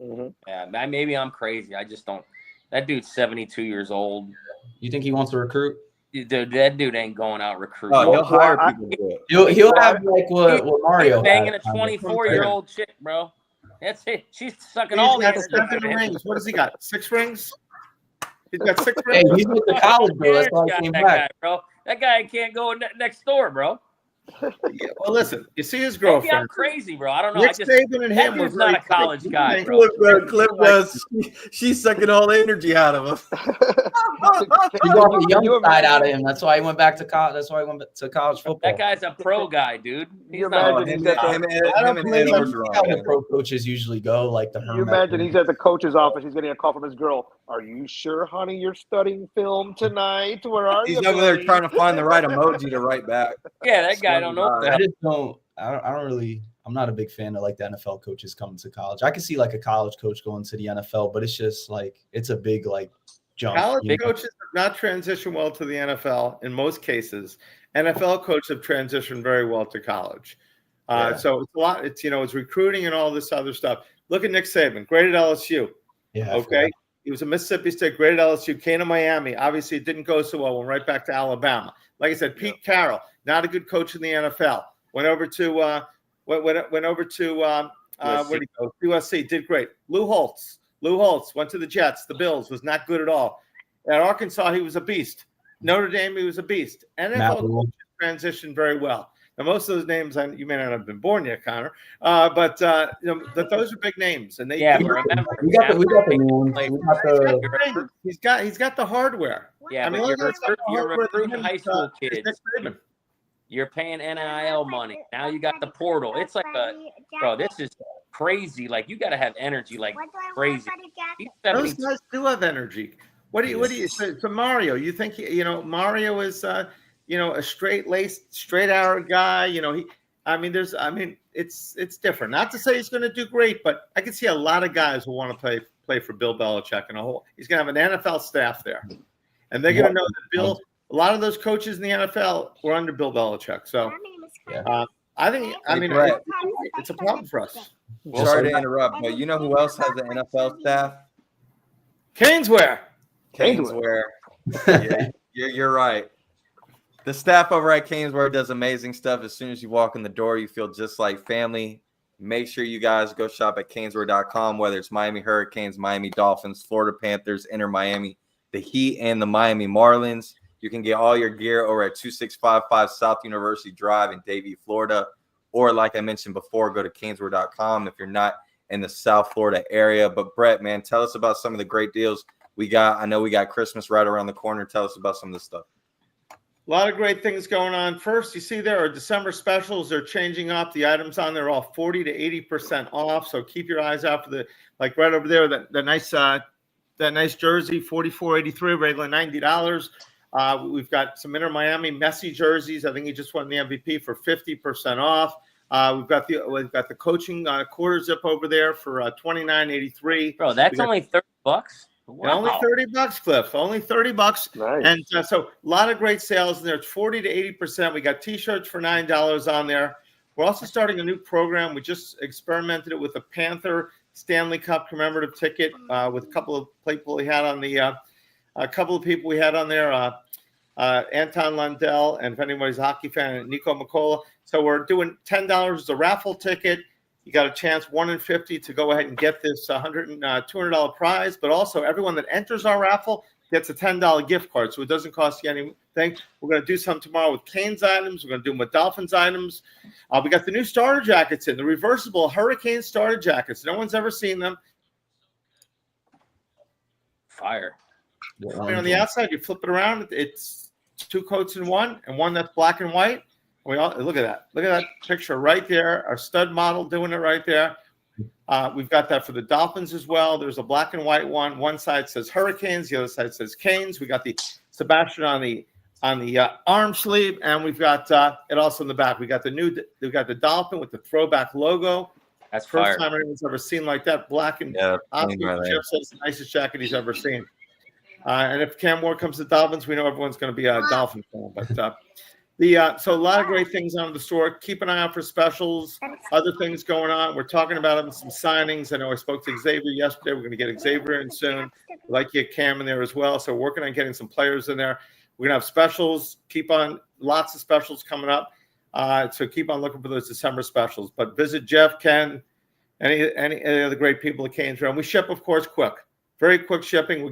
Mm-hmm. Yeah, maybe I'm crazy. I just don't. That dude's 72 years old. You think he wants to recruit? Dude, that dude ain't going out recruiting. Oh, he'll hire people to do it. He'll have like what Mario he's banging a 24-year-old chick, bro. That's it. She's sucking all the rings. What has he got? 6 rings? He's got 6 rings. Hey, he's with the college, bro. That's why he came back. Guy, bro. That guy can't go next door, bro. Yeah, well, listen, you see his girlfriend. Maybe I'm crazy, bro. I don't know. Nick Saban and him was not a college guy, bro. Clip does. She's sucking all the energy out of him. He brought the young side out of him. That's why he went back to college. That's why he went to college football. That guy's a pro guy, dude. He's not. Him the pro coaches usually go, like the. You imagine he's at the coach's office. He's getting a call from his girl. Are you sure, honey, you're studying film tonight? Where are you? He's over there trying to find the right emoji to write back. Yeah, that guy don't know. I'm not a big fan of like the NFL coaches coming to college. I can see like a college coach going to the NFL, but it's just like it's a big like jump. College coaches have not transitioned well to the NFL in most cases. NFL coaches have transitioned very well to college. So it's a lot. It's it's recruiting and all this other stuff. Look at Nick Saban, great at LSU. Yeah. Okay. He was a Mississippi State, great at LSU, came to Miami. Obviously, it didn't go so well. Went right back to Alabama. Like I said, Pete Carroll, not a good coach in the NFL. Went over to where did he go? USC, did great. Lou Holtz went to the Jets, the Bills, was not good at all. At Arkansas, he was a beast. Notre Dame, he was a beast. NFL coaches transitioned very well. Now, most of those names, you may not have been born yet, Connor, but those are big names, and they. Yeah, but remember, we got the. He's got the hardware. Yeah, but you're recruiting high school kids. You're paying NIL money. Now you got the portal. It's like this is crazy. Like you got to have energy, like crazy. Those guys do have energy. What do you say to Mario? You think Mario is a straight-laced, straight-arrowed guy? It's different. Not to say he's going to do great, but I can see a lot of guys who want to play for Bill Belichick he's going to have an NFL staff there, and they're going to know that Bill. A lot of those coaches in the NFL were under Bill Belichick, so I think it's a problem for us. Sorry to interrupt, but you know who else has an NFL staff? CanesWear. Yeah, you're right. The staff over at CanesWear does amazing stuff. As soon as you walk in the door, you feel just like family. Make sure you guys go shop at CanesWear.com, whether it's Miami Hurricanes, Miami Dolphins, Florida Panthers, Inter Miami, the Heat, and the Miami Marlins. You can get all your gear over at 2655 South University Drive in Davie, Florida. Or like I mentioned before, go to CanesWear.com if you're not in the South Florida area. But Brett, man, tell us about some of the great deals we got. I know we got Christmas right around the corner. Tell us about some of this stuff. A lot of great things going on. First, you see there are December specials. They're changing up. The items on there are all 40 to 80% off. So keep your eyes out for the, like right over there, that nice jersey, $44.83, regular $90. We've got some Inter Miami Messi jerseys. I think he just won the MVP for 50% off. We've got the coaching quarter zip over there for $29.83. Bro, that's only $30. Wow. Only $30, Cliff. Only $30. Nice. And so a lot of great sales in there. It's 40 to 80%. We got T-shirts for $9 on there. We're also starting a new program. We just experimented it with a Panther Stanley Cup commemorative ticket with a couple of people we had on the Anton Lundell, and if anybody's a hockey fan, Nico McCullough. So we're doing $10 as a raffle ticket. You got a chance, 1 in 50, to go ahead and get this $200 prize. But also, everyone that enters our raffle gets a $10 gift card, so it doesn't cost you anything. We're going to do some tomorrow with Canes items. We're going to do them with Dolphins items. We got the new starter jackets in, the reversible Hurricane starter jackets. No one's ever seen them. Fire. On the outside, you flip it around. It's 2 coats in one, and one that's black and white. Look at that. Look at that picture right there. Our stud model doing it right there. We've got that for the Dolphins as well. There's a black and white one. One side says Hurricanes, the other side says Canes. We got the Sebastian on the arm sleeve, and we've got it also in the back. We've got the Dolphin with the throwback logo. That's first fire. time anyone's ever seen like that. Black and Jeff says the nicest jacket he's ever seen. And if Cam Moore comes to Dolphins, we know everyone's going to be a Dolphin fan. But so a lot of great things on the store. Keep an eye out for specials, other things going on. We're talking about some signings. I know I spoke to Xavier yesterday. We're going to get Xavier in soon. We'd like to get Cam in there as well. So we're working on getting some players in there. We're going to have specials. Lots of specials coming up. So keep on looking for those December specials. But visit Jeff, Ken, any of the great people at CanesWear. And we ship, of course, quick. Very quick shipping. We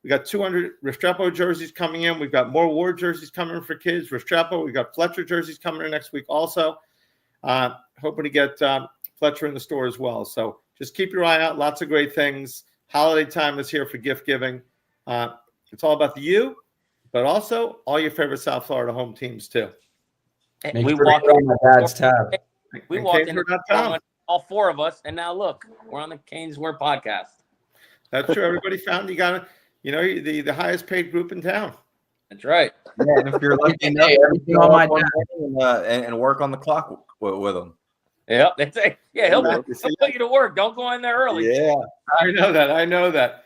got 200 Restrepo jerseys coming in. We've got more Ward jerseys coming in for kids. Restrepo. We got Fletcher jerseys coming in next week also. Hoping to get Fletcher in the store as well. So just keep your eye out. Lots of great things. Holiday time is here for gift giving. It's all about the you, but also all your favorite South Florida home teams too. We walked in my dad's tab. We walked in all 4 of us, and now look, we're on the CanesWear podcast. That's true. Everybody found you got it. You know, the highest paid group in town. That's right. Yeah, and if you're lucky enough, and work on the clock with them. Yeah, they say, he'll put you to work. Don't go in there early. Yeah, I know that.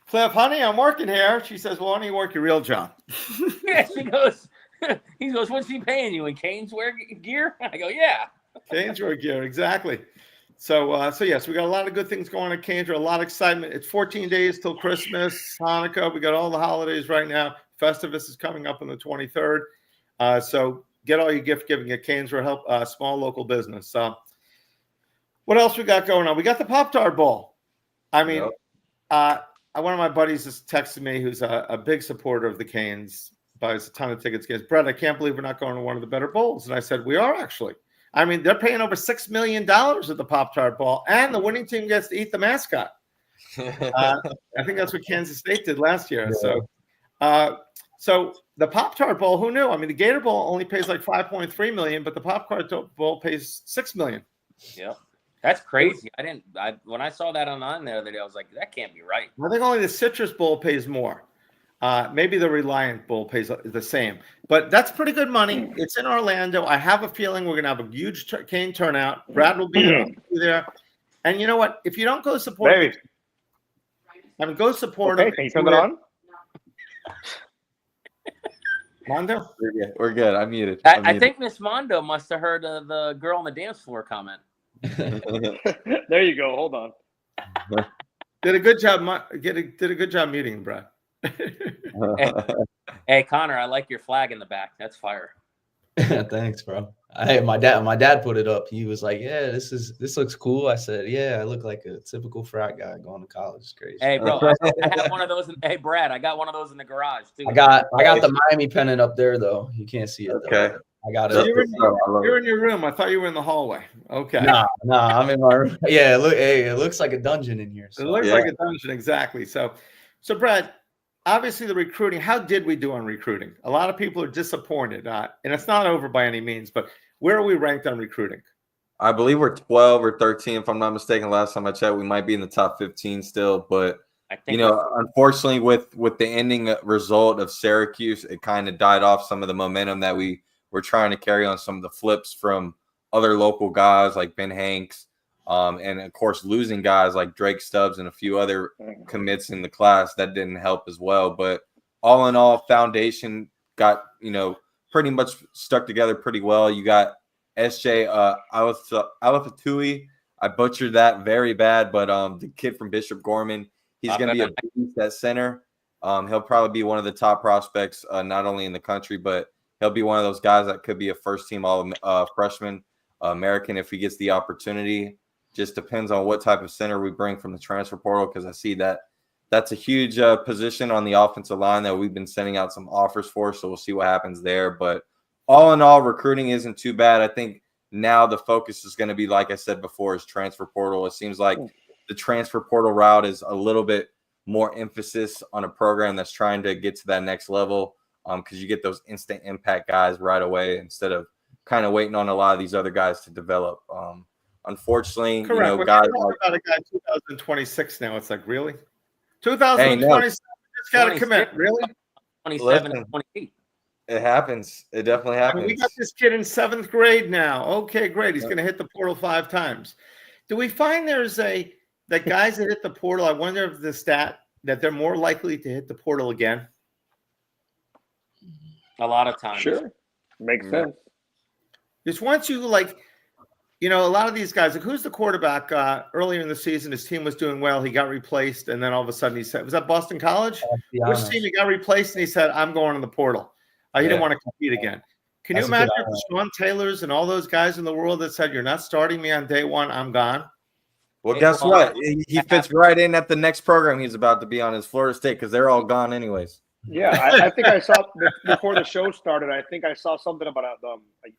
Cliff, honey, I'm working here. She says, well, why don't you work your real job? Yeah, she goes, he goes, what's he paying you in CanesWear gear? I go, yeah. CanesWear gear, exactly. So yes, we got a lot of good things going on at CanesWear, a lot of excitement. It's 14 days till Christmas, Hanukkah. We got all the holidays right now. Festivus is coming up on the 23rd. So get all your gift giving at CanesWear, help small local business. What else we got going on? We got the Pop-Tart Bowl. I mean, one of my buddies just texted me, who's a big supporter of the Canes, buys a ton of tickets. Goes, Brett, I can't believe we're not going to one of the better bowls. And I said, we are actually. I mean, they're paying over $6 million at the Pop-Tart Bowl, and the winning team gets to eat the mascot. I think that's what Kansas State did last year. Yeah. So the Pop-Tart Bowl, who knew? I mean, the Gator Bowl only pays like $5.3 million, but the Pop-Tart Bowl pays $6 million. Yeah, that's crazy. When I saw that on there the other day, I was like, that can't be right. I think only the Citrus Bowl pays more. Maybe the Reliant Bowl pays the same, but that's pretty good money. It's in Orlando. I have a feeling we're going to have a huge Cane turnout. Brad will be there. And you know what? If you don't go support, go support. Okay, can you turn it on? Mondo? We're good. I'm muted. I think Miss Mondo must have heard the girl on the dance floor comment. There you go. Hold on. Did a good job. Did a good job muting, Brad. Hey, Connor, I like your flag in the back. That's fire. Thanks, bro. My dad put it up. He was like, "Yeah, this looks cool." I said, "Yeah, I look like a typical frat guy going to college. It's crazy." Hey, bro, I have one of those. Hey, Brad, I got one of those in the garage too. I got the Miami pennant up there though. You can't see it though. Okay. I got it. So Up you're in your room. I thought you were in the hallway. Okay. Nah, I'm in my room. Yeah, it looks like a dungeon in here. It So. looks like a dungeon, exactly. So Brad, obviously the recruiting. How did we do on recruiting? A lot of people are disappointed, and it's not over by any means. But where are we ranked on recruiting? I believe we're 12 or 13, if I'm not mistaken. Last time I checked, we might be in the top 15 still. But I think unfortunately, with the ending result of Syracuse, it kind of died off some of the momentum that we were trying to carry on some of the flips from other local guys like Ben Hanks, and of course losing guys like Drake Stubbs and a few other commits in the class that didn't help as well. But all in all, foundation got pretty much stuck together pretty well. You got SJ Alafatui. I butchered that very bad, but the kid from Bishop Gorman, he's going to be a beast at center. He'll probably be one of the top prospects, not only in the country, but he'll be one of those guys that could be a first-team freshman American if he gets the opportunity. Just depends on what type of center we bring from the transfer portal, because I see that's a huge position on the offensive line that we've been sending out some offers for, so we'll see what happens there. But all in all, recruiting isn't too bad. I think now the focus is going to be, like I said before, is transfer portal. It seems like the transfer portal route is a little bit more emphasis on a program that's trying to get to that next level, because you get those instant impact guys right away instead of kind of waiting on a lot of these other guys to develop. Unfortunately, Correct. When guys talk about a guy 2026 now, it's like, really? 2027 just got to commit, really? 27 and 28. It happens. It definitely happens. I mean, we got this kid in 7th grade now. Okay, great. He's going to hit the portal 5 times. Do we find that guys that hit the portal, I wonder if the stat that they're more likely to hit the portal again? A lot of times. Sure. Makes sense. Just once you a lot of these guys, like who's the quarterback earlier in the season, his team was doing well. He got replaced. And then all of a sudden he said, was that Boston College? Which team he got replaced? And he said, I'm going in the portal. He didn't want to compete again. Can you imagine the Sean Taylors and all those guys in the world that said, you're not starting me on day one, I'm gone? Well, guess what? He fits right in at the next program he's about to be on, is Florida State, because they're all gone anyways. Yeah, I think I saw before the show started. I think I saw something about I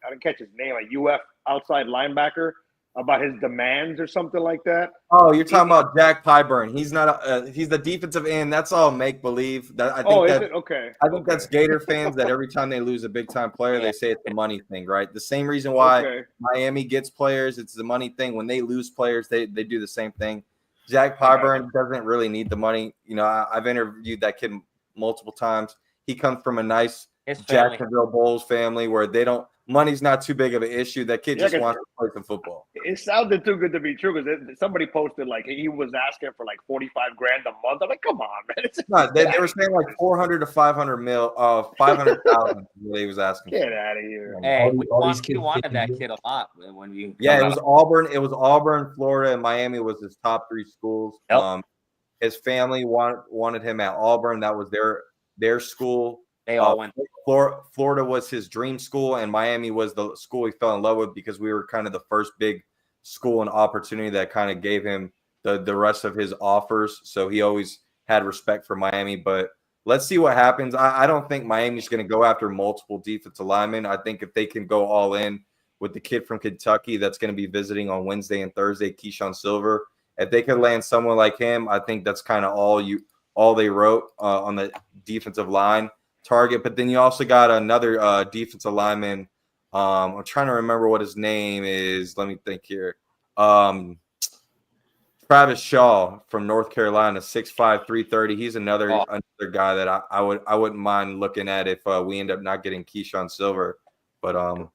didn't catch his name, a UF outside linebacker, about his demands or something like that. Oh, you're talking about Jack Pyburn. He's not. He's the defensive end. That's all make believe. I think okay? I think that's Gator fans that every time they lose a big time player, they say it's the money thing, right? The same reason why Miami gets players, it's the money thing. When they lose players, they do the same thing. Jack Pyburn doesn't really need the money. I've interviewed that kid multiple times. He comes from a nice Jacksonville Bulls family where money's not too big of an issue. That kid just wants to play some football. It sounded too good to be true, because somebody posted he was asking for $45,000 a month. I'm like, come on, man. No, they were saying 400 to 500,000. He was asking. Get out of here. Hey, we wanted that kid a lot when we. Yeah, it was Auburn. It was Auburn, Florida, and Miami was his top 3 schools. Yep. His family wanted him at Auburn. That was their school. They all went. Florida was his dream school, and Miami was the school he fell in love with, because we were kind of the first big school and opportunity that kind of gave him the rest of his offers. So he always had respect for Miami. But let's see what happens. I don't think Miami's going to go after multiple defensive linemen. I think if they can go all in with the kid from Kentucky that's going to be visiting on Wednesday and Thursday, Keyshawn Silver, if they could land someone like him, I think that's kind of all they wrote on the defensive line target. But then you also got another defensive lineman. I'm trying to remember what his name is. Let me think here. Travis Shaw from North Carolina, 6'5", 330. He's another guy that I wouldn't mind looking at if we end up not getting Keyshawn Silver. But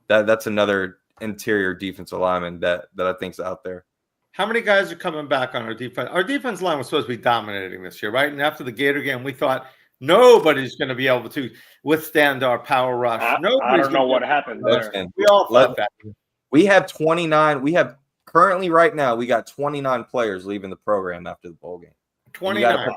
that's another interior defensive lineman that I think's out there. How many guys are coming back on our defense? Our defense line was supposed to be dominating this year, right? And after the Gator game, we thought nobody's going to be able to withstand our power rush. I don't know what happened there. We all thought that. We have 29. We have currently right now, we got 29 players leaving the program after the bowl game. 29.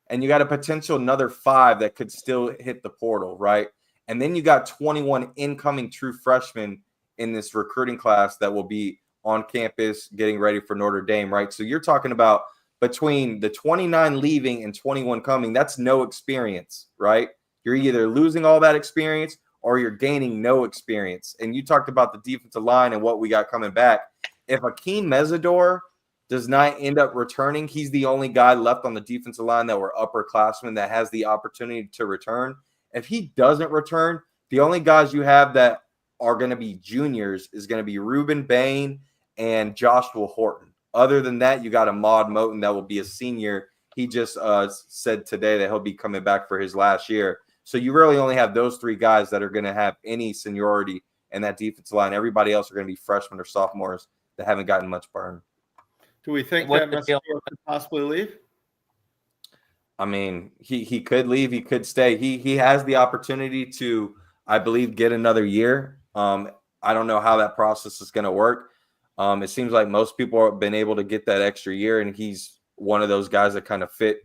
And you got a potential another 5 that could still hit the portal, right? And then you got 21 incoming true freshmen in this recruiting class that will be on campus getting ready for Notre Dame, right? So you're talking about between the 29 leaving and 21 coming, that's no experience, right? You're either losing all that experience or you're gaining no experience. And you talked about the defensive line and what we got coming back. If Akeem Mesidor does not end up returning, he's the only guy left on the defensive line that were upperclassmen that has the opportunity to return. If he doesn't return, the only guys you have that are going to be juniors is going to be Reuben Bain and Joshua Horton. Other than that, you got Ahmad Moten that will be a senior. He just said today that he'll be coming back for his last year. So you really only have those three guys that are going to have any seniority in that defensive line. Everybody else are going to be freshmen or sophomores that haven't gotten much burn. Do we think What's that the Messi deal? could possibly leave? I mean, he could leave. He could stay. He has the opportunity to, I believe, get another year. I don't know how that process is going to work. It seems like most people have been able to get that extra year, and he's one of those guys that kind of fit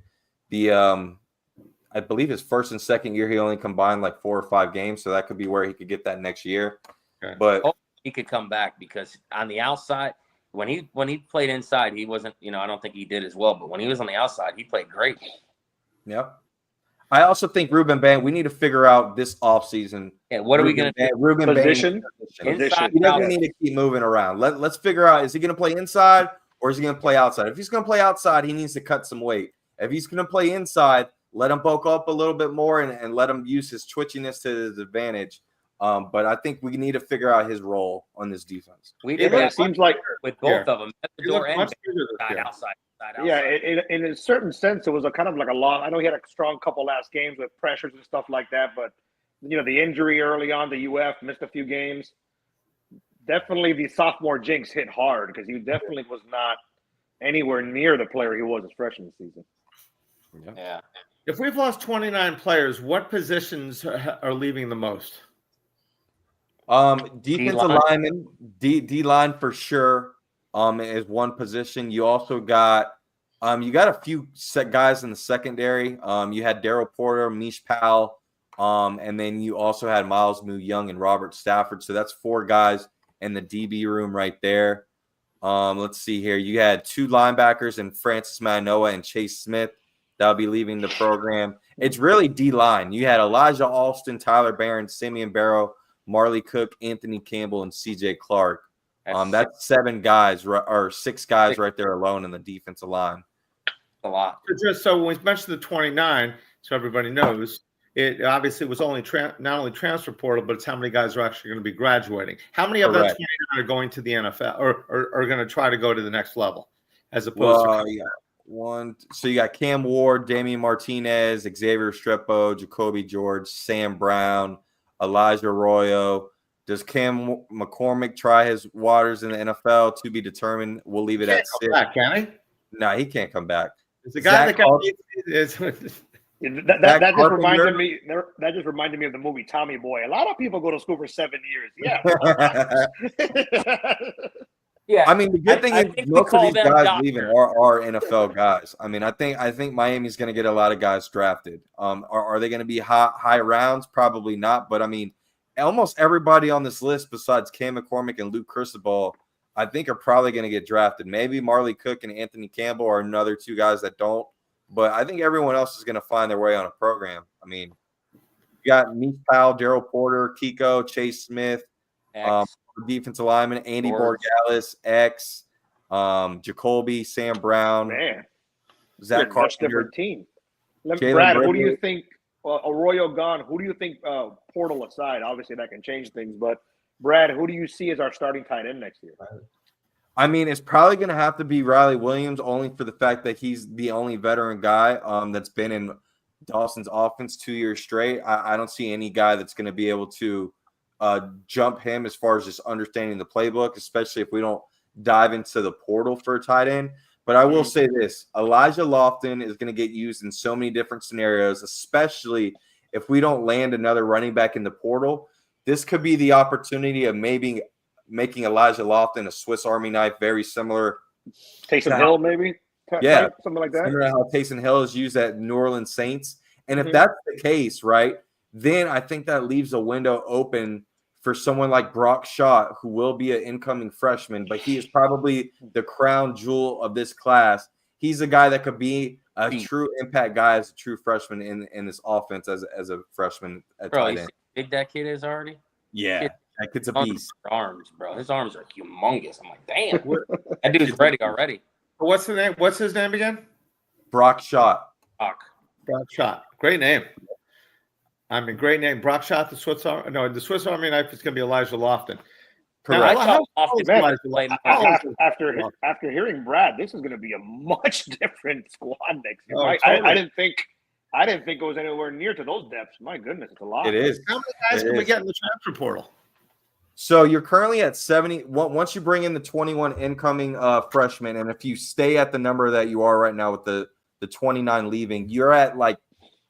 the I believe his first and second year, he only combined like 4 or 5 games. So that could be where he could get that next year. Okay. But He could come back because on the outside, when he played inside, he wasn't, I don't think he did as well. But when he was on the outside, he played great. Yep. I also think Reuben Bain, we need to figure out this offseason. Yeah, what are we going to do? Reuben Position? Bain. Inside, He doesn't outside. need to keep moving around. Let's figure out, is he going to play inside or is he going to play outside? If he's going to play outside, he needs to cut some weight. If he's going to play inside, let him bulk up a little bit more and let him use his twitchiness to his advantage. But I think we need to figure out his role on this defense. We Yeah, did but that it seems like with both of them. He looked Door much and bigger this year. outside. yeah, in a certain sense, it was a kind of like a long. I know he had a strong couple last games with pressures and stuff like that, but the injury early on to UF, missed a few games. Definitely, the sophomore jinx hit hard because he definitely was not anywhere near the player he was his freshman season. Yeah. If we've lost 29 players, what positions are leaving the most? Defensive D-line. lineman, D line for sure. Is one position. You also got a few set guys in the secondary. You had Daryl Porter, Mish Powell, and then you also had Miles Moo Young and Robert Stafford. So that's 4 guys in the DB room right there. Let's see here. You had 2 linebackers in Francis Manoa and Chase Smith that'll be leaving the program. It's really D line. You had Elijah Alston, Tyler Barron, Simeon Barrow, Marley Cook, Anthony Campbell, and CJ Clark. That's 7 guys or 6 guys right there alone in the defensive line. A lot. Just so when we mentioned the 29, so everybody knows, it obviously was only not only transfer portal, but it's how many guys are actually going to be graduating. How many of that 29 are going to the NFL or are going to try to go to the next level, as opposed to So you got Cam Ward, Damian Martinez, Xavier Strepo, Jacoby George, Sam Brown, Elijah Arroyo. Does Cam McCormick try his waters in the NFL? To be determined. We'll leave it at 6. Back, can he? No, he can't come back. It's the guy Zach that got That just reminded me. That just reminded me of the movie Tommy Boy. A lot of people go to school for 7 years. Yeah. Yeah. I mean, the good thing I is think we most of call these them guys doctors. leaving are NFL guys. I mean, I think Miami's going to get a lot of guys drafted. Are they going to be high rounds? Probably not. But I mean, almost everybody on this list besides Cam McCormick and Luke Cristobal, I think are probably going to get drafted. Maybe Marley Cook and Anthony Campbell are another 2 guys that don't. But I think everyone else is going to find their way on a program. I mean, you got Mish Powell, Daryl Porter, Kiko, Chase Smith, defensive lineman, Andy Borgalis, X, Jacoby, Sam Brown, Man, Zach much Carpenter. different team. Jalen Brad, who do Ridley. you think? Arroyo gone. Who do you think? Portal aside, obviously that can change things. But Brad, who do you see as our starting tight end next year? I mean, it's probably going to have to be Riley Williams, only for the fact that he's the only veteran guy that's been in Dawson's offense 2 years straight. I don't see any guy that's going to be able to jump him as far as just understanding the playbook, especially if we don't dive into the portal for a tight end. But I will say this, Elijah Lofton is going to get used in so many different scenarios, especially if we don't land another running back in the portal. This could be the opportunity of maybe making Elijah Lofton a Swiss Army knife, very similar. Taysom Hill, maybe? Yeah. Something like that. Similar to how Taysom Hill is used at New Orleans Saints. And if that's the case, right, then I think that leaves a window open for someone like Brock Schott, who will be an incoming freshman, but he is probably the crown jewel of this class. He's a guy that could be a true impact guy as a true freshman in this offense as a freshman at Bro, tight you see end. how big that kid is already? Yeah, that kid's a beast. Arms, bro. His arms are humongous. I'm like, damn, that dude's ready already. What's the name? What's his name again? Brock Schott. Brock Schott. Great name. I mean, great name. Brock Schott, the Swiss Army. No, the Swiss Army knife is going to be Elijah Lofton. Correct. After hearing Brad, this is going to be a much different squad next year. Totally. I didn't think it was anywhere near to those depths. My goodness, it's a lot. It is. How many guys can we get in the transfer portal? So you're currently at 70. Once you bring in the 21 incoming freshmen, and if you stay at the number that you are right now with the 29 leaving, you're at like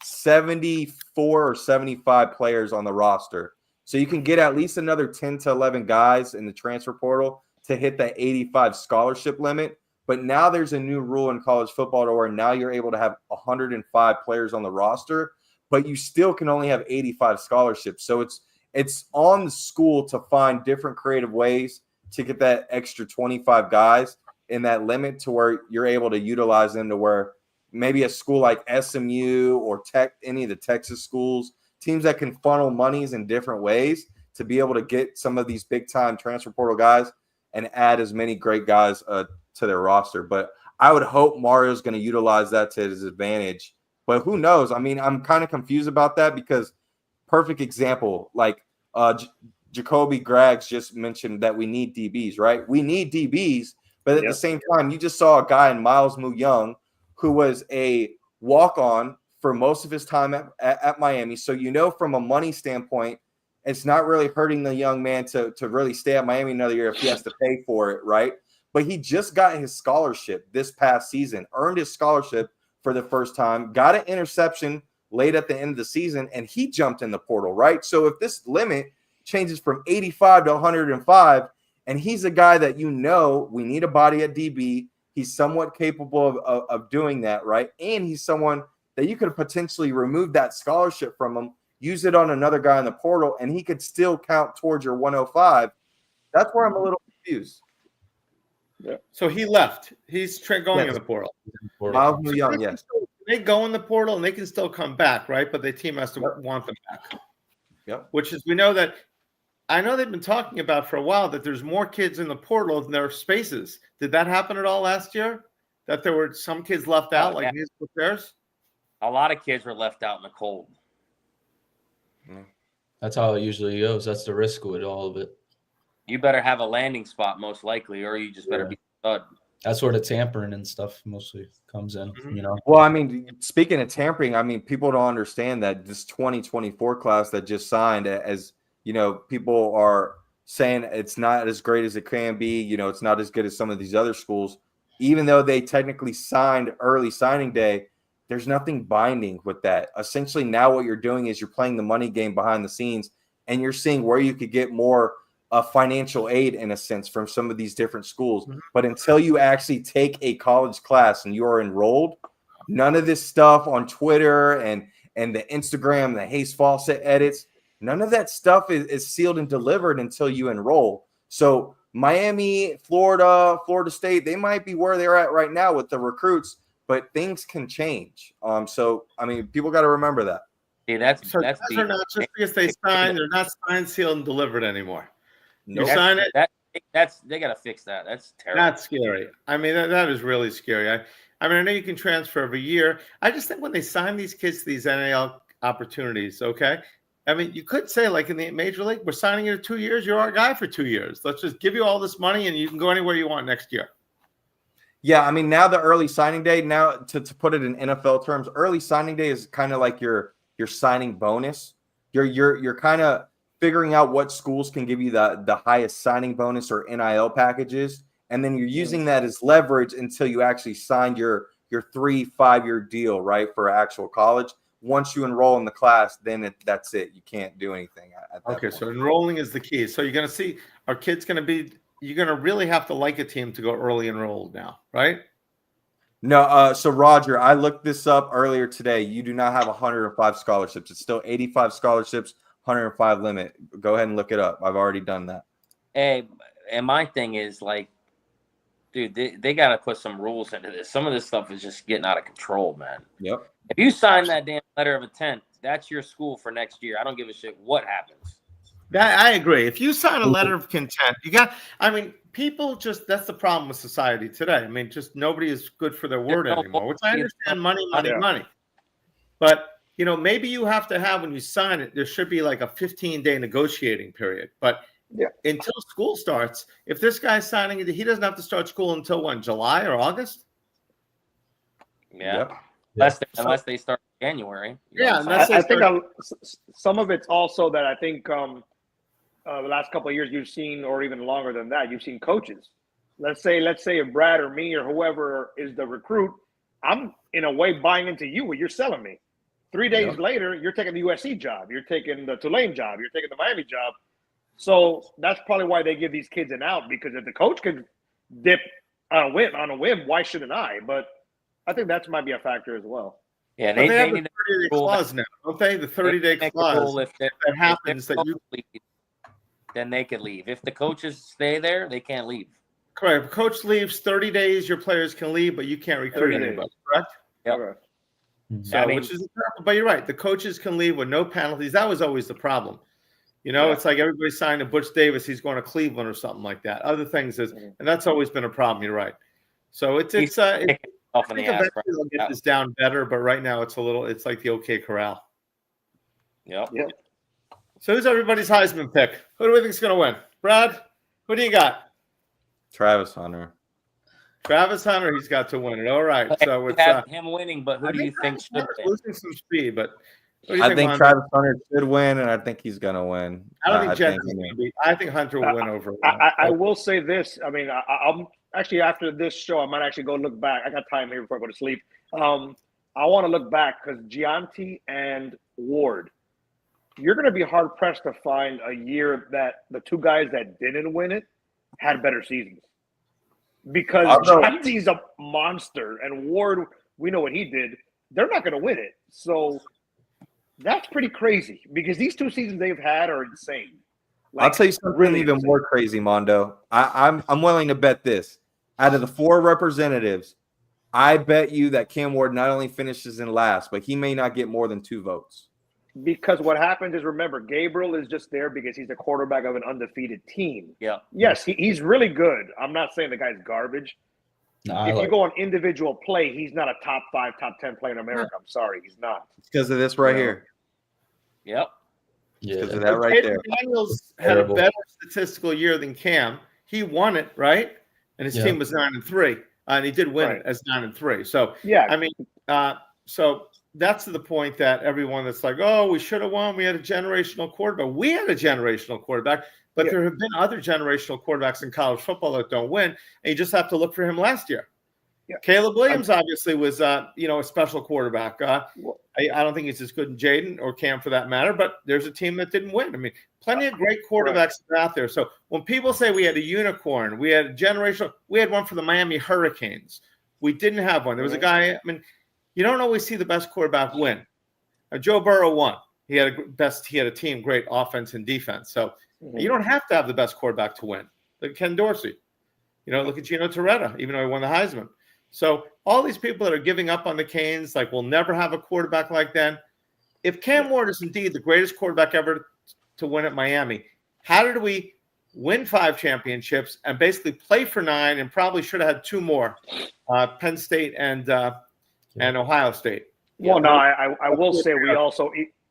74 or 75 players on the roster. So you can get at least another 10 to 11 guys in the transfer portal to hit that 85 scholarship limit. But now there's a new rule in college football to where now you're able to have 105 players on the roster, but you still can only have 85 scholarships. So it's on the school to find different creative ways to get that extra 25 guys in that limit to where you're able to utilize them to where maybe a school like SMU or any of the Texas schools, teams that can funnel monies in different ways to be able to get some of these big time transfer portal guys and add as many great guys to their roster. But I would hope Mario's going to utilize that to his advantage. But who knows? I mean, I'm kind of confused about that because perfect example, like Jacoby Graggs just mentioned that we need DBs, right? We need DBs, but at the same time, you just saw a guy in Miles Mu-Young who was a walk-on for most of his time at Miami. So, from a money standpoint, it's not really hurting the young man to really stay at Miami another year if he has to pay for it, right? But he just got his scholarship this past season, earned his scholarship for the first time, got an interception late at the end of the season, and he jumped in the portal, right? So if this limit changes from 85 to 105, and he's a guy that we need a body at DB, he's somewhat capable of doing that, right? And he's someone that you could potentially remove that scholarship from him, use it on another guy in the portal, and he could still count towards your 105. That's where I'm a little confused. Yeah. So he left. He's going in the portal. Miles Mu-Young, yes. They go in the portal and they can still come back, right? But the team has to want them back. Yep. Which is, we know that. I know they've been talking about for a while that there's more kids in the portal than there are spaces. Did that happen at all last year? That there were some kids left out, like musical chairs? A lot of kids were left out in the cold. That's how it usually goes. That's the risk with all of it. You better have a landing spot, most likely, or you just better be stud. That's where the tampering and stuff mostly comes in, Well, I mean, speaking of tampering, I mean, people don't understand that this 2024 class that just signed, as people are saying it's not as great as it can be. It's not as good as some of these other schools. Even though they technically signed early signing day, there's nothing binding with that. Essentially, now what you're doing is you're playing the money game behind the scenes, and you're seeing where you could get more financial aid in a sense from some of these different schools. Mm-hmm. But until you actually take a college class and you are enrolled, none of this stuff on Twitter and the Instagram, the Hayes Fawcett edits, none of that stuff is sealed and delivered until you enroll. So Miami, Florida State, they might be where they're at right now with the recruits, but things can change. So, I mean, people got to remember that. Yeah, that's not just because they signed, they're not signed, sealed, and delivered anymore. You sign it. They got to fix that. That's terrible. That's scary. I mean, that is really scary. I mean, I know you can transfer every year. I just think when they sign these kids to these NIL opportunities, okay. I mean, you could say, like in the major league, we're signing you to 2 years. You're our guy for 2 years. Let's just give you all this money, and you can go anywhere you want next year. Yeah, I mean, now the early signing day. Now, to put it in NFL terms, early signing day is kind of like your signing bonus. You're kind of figuring out what schools can give you the highest signing bonus or NIL packages, and then you're using that as leverage until you actually sign your 3-5 year deal, right, for actual college. Once you enroll in the class, then that's it. You can't do anything at that point. So enrolling is the key. So you're going to see our kids going to be – you're going to really have to like a team to go early enrolled now, right? No, so Roger, I looked this up earlier today. You do not have 105 scholarships. It's still 85 scholarships, 105 limit. Go ahead and look it up. I've already done that. Hey, and my thing is like, dude, they got to put some rules into this. Some of this stuff is just getting out of control, man. Yep. If you sign that damn letter of intent, that's your school for next year. I don't give a shit what happens. I agree. If you sign a letter of content, people just, that's the problem with society today. I mean, just nobody is good for their word anymore, which I understand, money. But, maybe you have to have, when you sign it, there should be like a 15-day negotiating period. But until school starts, if this guy's signing it, he doesn't have to start school until when, July or August? Yeah. Yep. Unless they start in January. I think some of it's also that I think the last couple of years you've seen, or even longer than that, you've seen coaches. Let's say if Brad or me or whoever is the recruit, I'm in a way buying into you what you're selling me. 3 days later, you're taking the USC job, you're taking the Tulane job, you're taking the Miami job. So that's probably why they give these kids an out, because if the coach can dip on a whim, why shouldn't I? But I think that might be a factor as well. Yeah, they have need the 30-day clause now, don't they? The 30-day clause. If that happens, then they can leave. If the coaches stay there, they can't leave. Correct. If a coach leaves 30 days, your players can leave, but you can't recruit anybody. Correct? Yep. So, which is terrible. But you're right. The coaches can leave with no penalties. That was always the problem. It's like everybody signed to Butch Davis. He's going to Cleveland or something like that. Other things and that's always been a problem. You're right. So I think eventually they'll get this down better, but right now it's like the OK Corral. Yep. So who's everybody's Heisman pick? Who do we think is going to win? Brad, who do you got? Travis Hunter. He's got to win it. All right. So it's him winning, but who do you think should win? Losing some speed, but I think Travis Hunter should win, and I think he's going to win. I don't think Jets is going to be. I think Hunter will win over. I will say this. I mean, I'm actually, after this show, I might actually go look back. I got time here before I go to sleep. I want to look back because Gianti and Ward, you're going to be hard-pressed to find a year that the two guys that didn't win it had better seasons. Because Gianti's a monster, and Ward, we know what he did. They're not going to win it. So that's pretty crazy because these two seasons they've had are insane. I'll tell you something really even more crazy, Mondo. I'm willing to bet this. Out of the four representatives, I bet you that Cam Ward not only finishes in last, but he may not get more than 2 votes. Because what happens is, remember, Gabriel is just there because he's the quarterback of an undefeated team. Yeah. Yes, he's really good. I'm not saying the guy's garbage. If you go on individual play, he's not a top 5, top 10 player in America. I'm sorry, he's not. It's because of this right here. Yep. Yeah. Because of that right there. Daniels had a better statistical year than Cam. He won it, right? And his team was 9-3. And he did win it as 9-3. So, I mean, so that's to the point that everyone that's like, oh, we should have won. We had a generational quarterback. We had a generational quarterback, but there have been other generational quarterbacks in college football that don't win. And you just have to look for him last year. Yeah. Caleb Williams obviously was, a special quarterback. I don't think he's as good as Jaden or Cam for that matter, but there's a team that didn't win. I mean, plenty of great quarterbacks out there. So when people say we had a unicorn, we had a generational, we had one for the Miami Hurricanes. We didn't have one. There was a guy, I mean, you don't always see the best quarterback win. Joe Burrow won. He had a team, great offense and defense. So you don't have to have the best quarterback to win. Look at Ken Dorsey. Look at Gino Torretta, even though he won the Heisman. So all these people that are giving up on the Canes, like, we'll never have a quarterback like them. If Cam Ward is indeed the greatest quarterback ever to win at Miami, how did we win 5 championships and basically play for 9 and probably should have had 2 more, Penn State and Ohio State? Well, no, I will say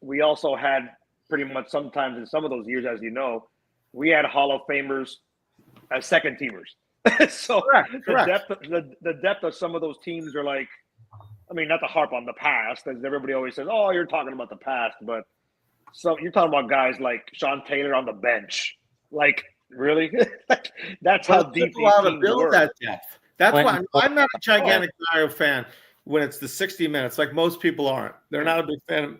we also had pretty much sometimes in some of those years, as you know, we had Hall of Famers as second teamers. So correct. The depth of some of those teams are like, I mean, not to harp on the past, as everybody always says, oh, you're talking about the past, but so you're talking about guys like Sean Taylor on the bench. Like, really? That's how deep these teams build that depth. That's why I'm not a gigantic Mario fan when it's the 60 minutes, like most people aren't. They're not a big fan of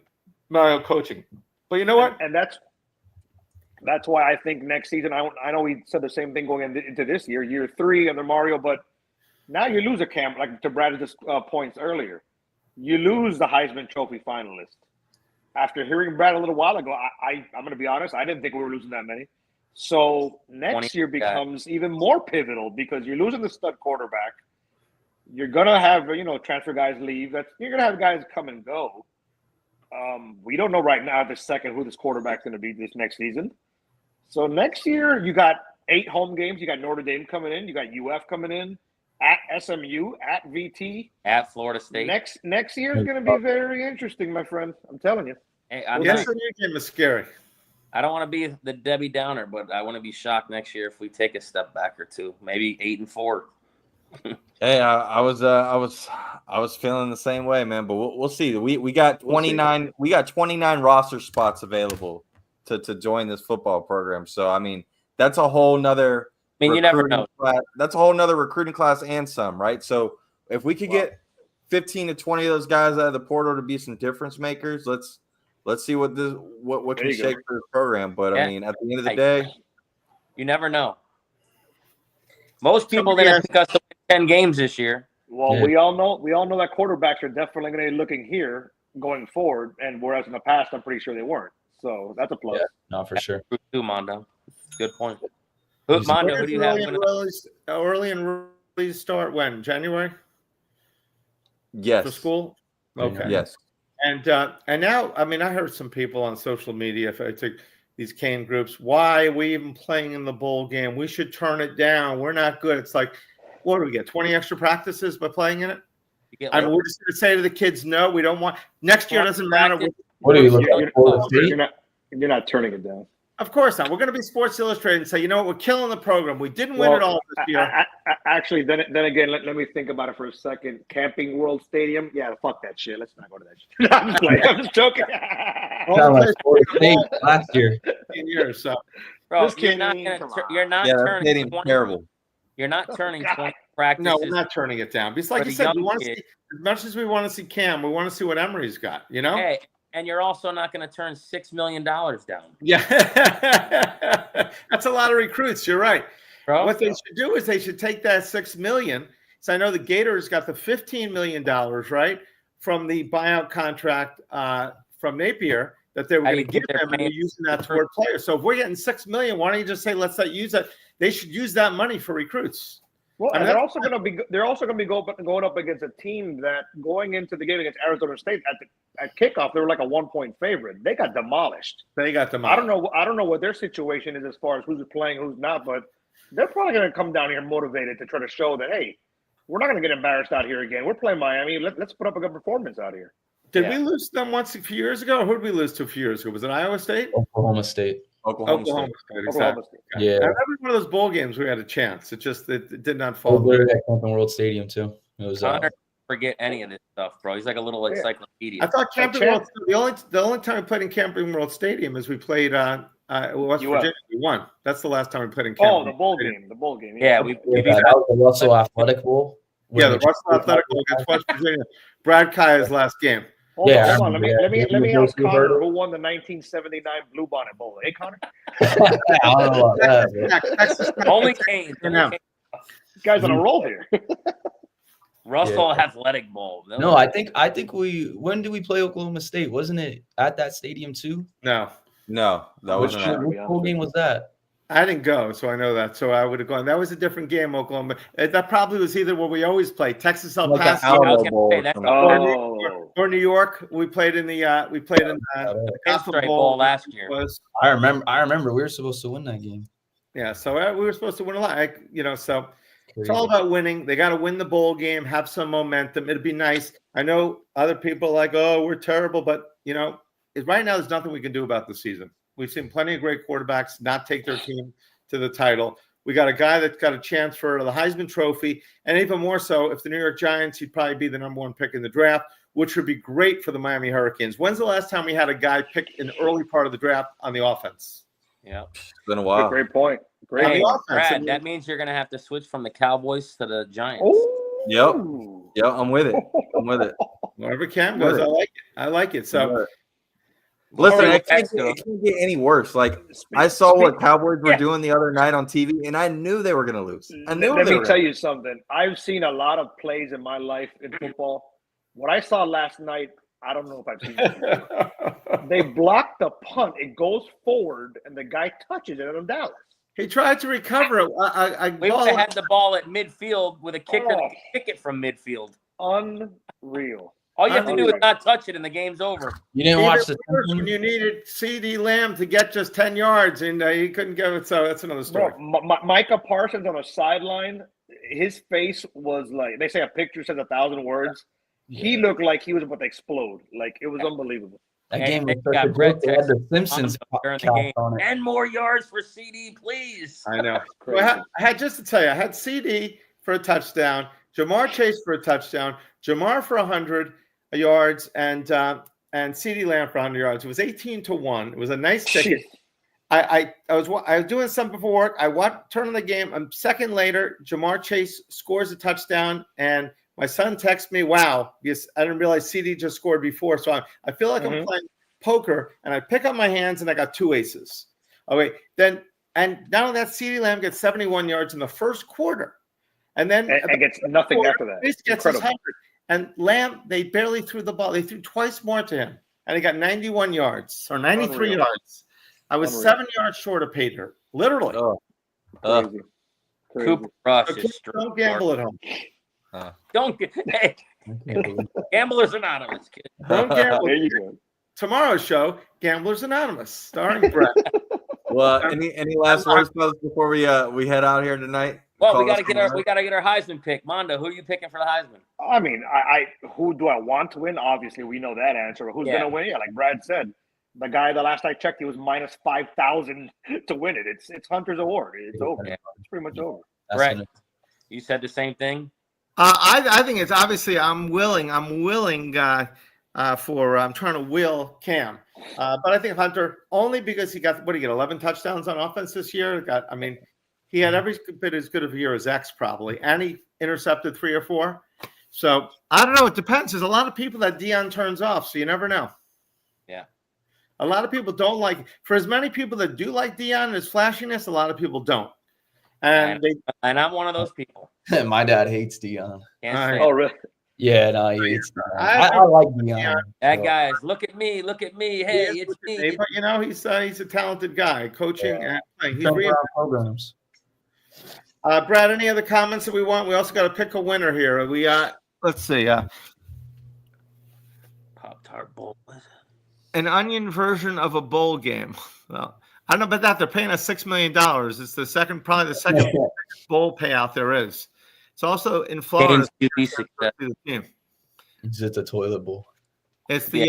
Mario coaching. But you know what? And that's why I think next season, I know we said the same thing going into this year 3 under Mario, but Now you lose a Cam, like to Brad's points earlier. You lose the Heisman Trophy finalist. After hearing Brad a little while ago, I'm going to be honest, I didn't think we were losing that many. So next year becomes even more pivotal because you're losing the stud quarterback. You're going to have, transfer guys leave. You're going to have guys come and go. We don't know right now this second who this quarterback's going to be this next season. So next year, you got 8 home games. You got Notre Dame coming in. You got UF coming in. At SMU, at VT, at Florida State. Next year is going to be very interesting, my friend. I'm telling you. Hey, SMU game is scary. I don't want to be the Debbie Downer, but I want to be shocked next year if we take a step back or two, maybe 8-4. Hey, I was feeling the same way, man. But we'll see. We got 29. We got 29 roster spots available to join this football program. So I mean, that's a whole nother. You never know. That's a whole nother recruiting class and some, right? So if we could get 15 to 20 of those guys out of the portal to be some difference makers, let's see what can shake for the program. But I mean, at the end of the day, you never know. Most people didn't pick us to win 10 games this year. Well, we all know that quarterbacks are definitely going to be looking here going forward, and whereas in the past, I'm pretty sure they weren't. So that's a plus. Yeah, no, for sure. Too, Mondo. Good point. Mondo, who do you have? Early and release start when? January? Yes. For school? Okay. Yes. And now, I mean, I heard some people on social media, if I took these Cane groups, why are we even playing in the bowl game? We should turn it down. We're not good. It's like, what do we get? 20 extra practices by playing in it? I mean, we're just going to say to the kids, no, we don't want. Next year doesn't matter. What are you looking for? You're not turning it down. Of course not. We're going to be Sports Illustrated and say, you know what, we're killing the program. We didn't win it all this year. Actually, then again, let me think about it for a second. Camping World Stadium, yeah, fuck that shit. Let's not go to that shit. I'm just joking. Last year. Years, so. Bro, you're not turning 20. Terrible. You're not turning 20 practices. No, we're not turning it down. Because like you said, we want to see, as much as we want to see Cam, we want to see what Emory's got, you know? Hey, and you're also not going to turn $6 million down. Yeah. That's a lot of recruits. You're right. Bro, what they should do is they should take that $6 million. So I know the Gators got the $15 million, right, from the buyout contract from Napier that they were going to give them, and they're using that toward players. So if we're getting $6 million, why don't you just say, let's not use that? They should use that money for recruits. Well, I mean, they're also going to be going up against a team that going into the game against Arizona State at kickoff, they were like a 1-point favorite. They got demolished. I don't know what their situation is as far as who's playing, who's not, but they're probably going to come down here motivated to try to show that, hey, we're not going to get embarrassed out here again. We're playing Miami. Let's put up a good performance out here. Did we lose them once a few years ago? Or who did we lose to a few years ago? Was it Iowa State? Oklahoma State. Oklahoma State, exactly. Yeah. Every one of those bowl games, we had a chance. It did not fall. We're at Camping World Stadium too. It was. Forget any of this stuff, bro. He's like a little encyclopedia. I thought Camping World. The only time we played in Camping World Stadium is we played West Virginia. We won. That's the last time we played in Camping. Oh, the bowl game. The bowl game. Yeah, that was the Russell Athletic Bowl. Yeah, the Russell Athletic Bowl against West Virginia. Brad Kaya's last game. Hold on. Let me ask Connor who won the 1979 Blue Bonnet Bowl. Hey, Connor. I don't know about that. Only Canes. This guy's on a roll here. Russell Athletic Bowl. No, I think we. When did we play Oklahoma State? Wasn't it at that stadium too? No, that wasn't. What bowl game was that? I didn't go, so I know that. So I would have gone. That was a different game, Oklahoma. That probably was either where we always play, Texas El Paso, or New York. We played in the Pinstripe Bowl last year. I remember we were supposed to win that game. Yeah, so we were supposed to win a lot. So it's all about winning. They got to win the bowl game, have some momentum. It'd be nice. I know other people are like, oh, we're terrible, but right now there's nothing we can do about the season. We've seen plenty of great quarterbacks not take their team to the title. We got a guy that's got a chance for the Heisman Trophy, and even more so, if the New York Giants, he'd probably be the number 1 pick in the draft, which would be great for the Miami Hurricanes. When's the last time we had a guy picked in the early part of the draft on the offense? Yeah, it's been a while. Great point. Hey, Brad, that means you're going to have to switch from the Cowboys to the Giants. Yep, I'm with it. Wherever Cam goes, I like it. So. Listen, Single it can't, text to him. it can't get any worse. Like I saw what Cowboys were doing the other night on TV, and I knew they were going to lose. Let me tell you something. I've seen a lot of plays in my life in football. What I saw last night, I don't know if I've seen it. They blocked the punt. It goes forward, and the guy touches it on Dallas. He tried to recover it. We would have had the ball at midfield with a kicker to kick it from midfield. Unreal. All you have to do is not touch it, and the game's over. You didn't watch the when you needed CD Lamb to get just 10 yards, and he couldn't give it. So that's another story. Bro, Micah Parsons on a sideline, his face was like, they say a picture says 1,000 words. Yeah. He looked like he was about to explode. Like, it was unbelievable. That game was such a joke. They had the Simpsons during the game. 10 more yards for CD, please. I know. Well, I had just to tell you, I had CD for a touchdown, Jamar Chase for a touchdown, Jamar for 100 yards, and CD Lamb for 100 yards. It was 18-1. It was a nice ticket. I was doing something before work. I turned on the game. A second later, Jamar Chase scores a touchdown, and my son texts me, "Wow, because I didn't realize CD just scored before." So I feel like I'm playing poker, and I pick up my hands, and I got two aces. Oh wait, and now that CD Lamb gets 71 yards in the first quarter, and then and gets nothing after that. Chase gets his 100. And Lamb, they barely threw the ball. They threw twice more to him, and he got 91 yards or 93 yards. I was 7 yards short of pay dirt, literally. Crazy. Cooper Rush So is don't gamble at home. Don't get Gamblers Anonymous, kid. Don't gamble. There you go. Tomorrow's show, Gamblers Anonymous, starring Brett. Well, any last words before we head out here tonight? Well, we got to get our Heisman pick. Mondo, who are you picking for the Heisman? I mean, who do I want to win? Obviously, we know that answer. Who's going to win? Yeah, like Brad said, the guy the last I checked, he was minus 5,000 to win it. It's Hunter's award. It's over. Yeah. It's pretty much over. Right. You said the same thing. I think it's obviously I'm willing for I'm trying to will Cam, but I think Hunter only because he got 11 touchdowns on offense this year. He had every bit as good of a year as X probably, and he intercepted 3 or 4. So I don't know. It depends. There's a lot of people that Deion turns off, so you never know. Yeah. A lot of people don't like. For as many people that do like Deion and his flashiness, a lot of people don't. And I'm one of those people. My dad hates Deion. Oh, really? Yeah, no, he hates Deion. I like Deion. That guy is look at me. Hey, it's me. But he's a talented guy, coaching and playing. He's programs. Brad, any other comments that we want? We also got to pick a winner here. We let's see. Pop-Tart Bowl. An onion version of a bowl game. Well, I don't know about that. They're paying us $6 million. It's probably the second bowl payout there is. It's also in Florida. Is it the toilet bowl? It's the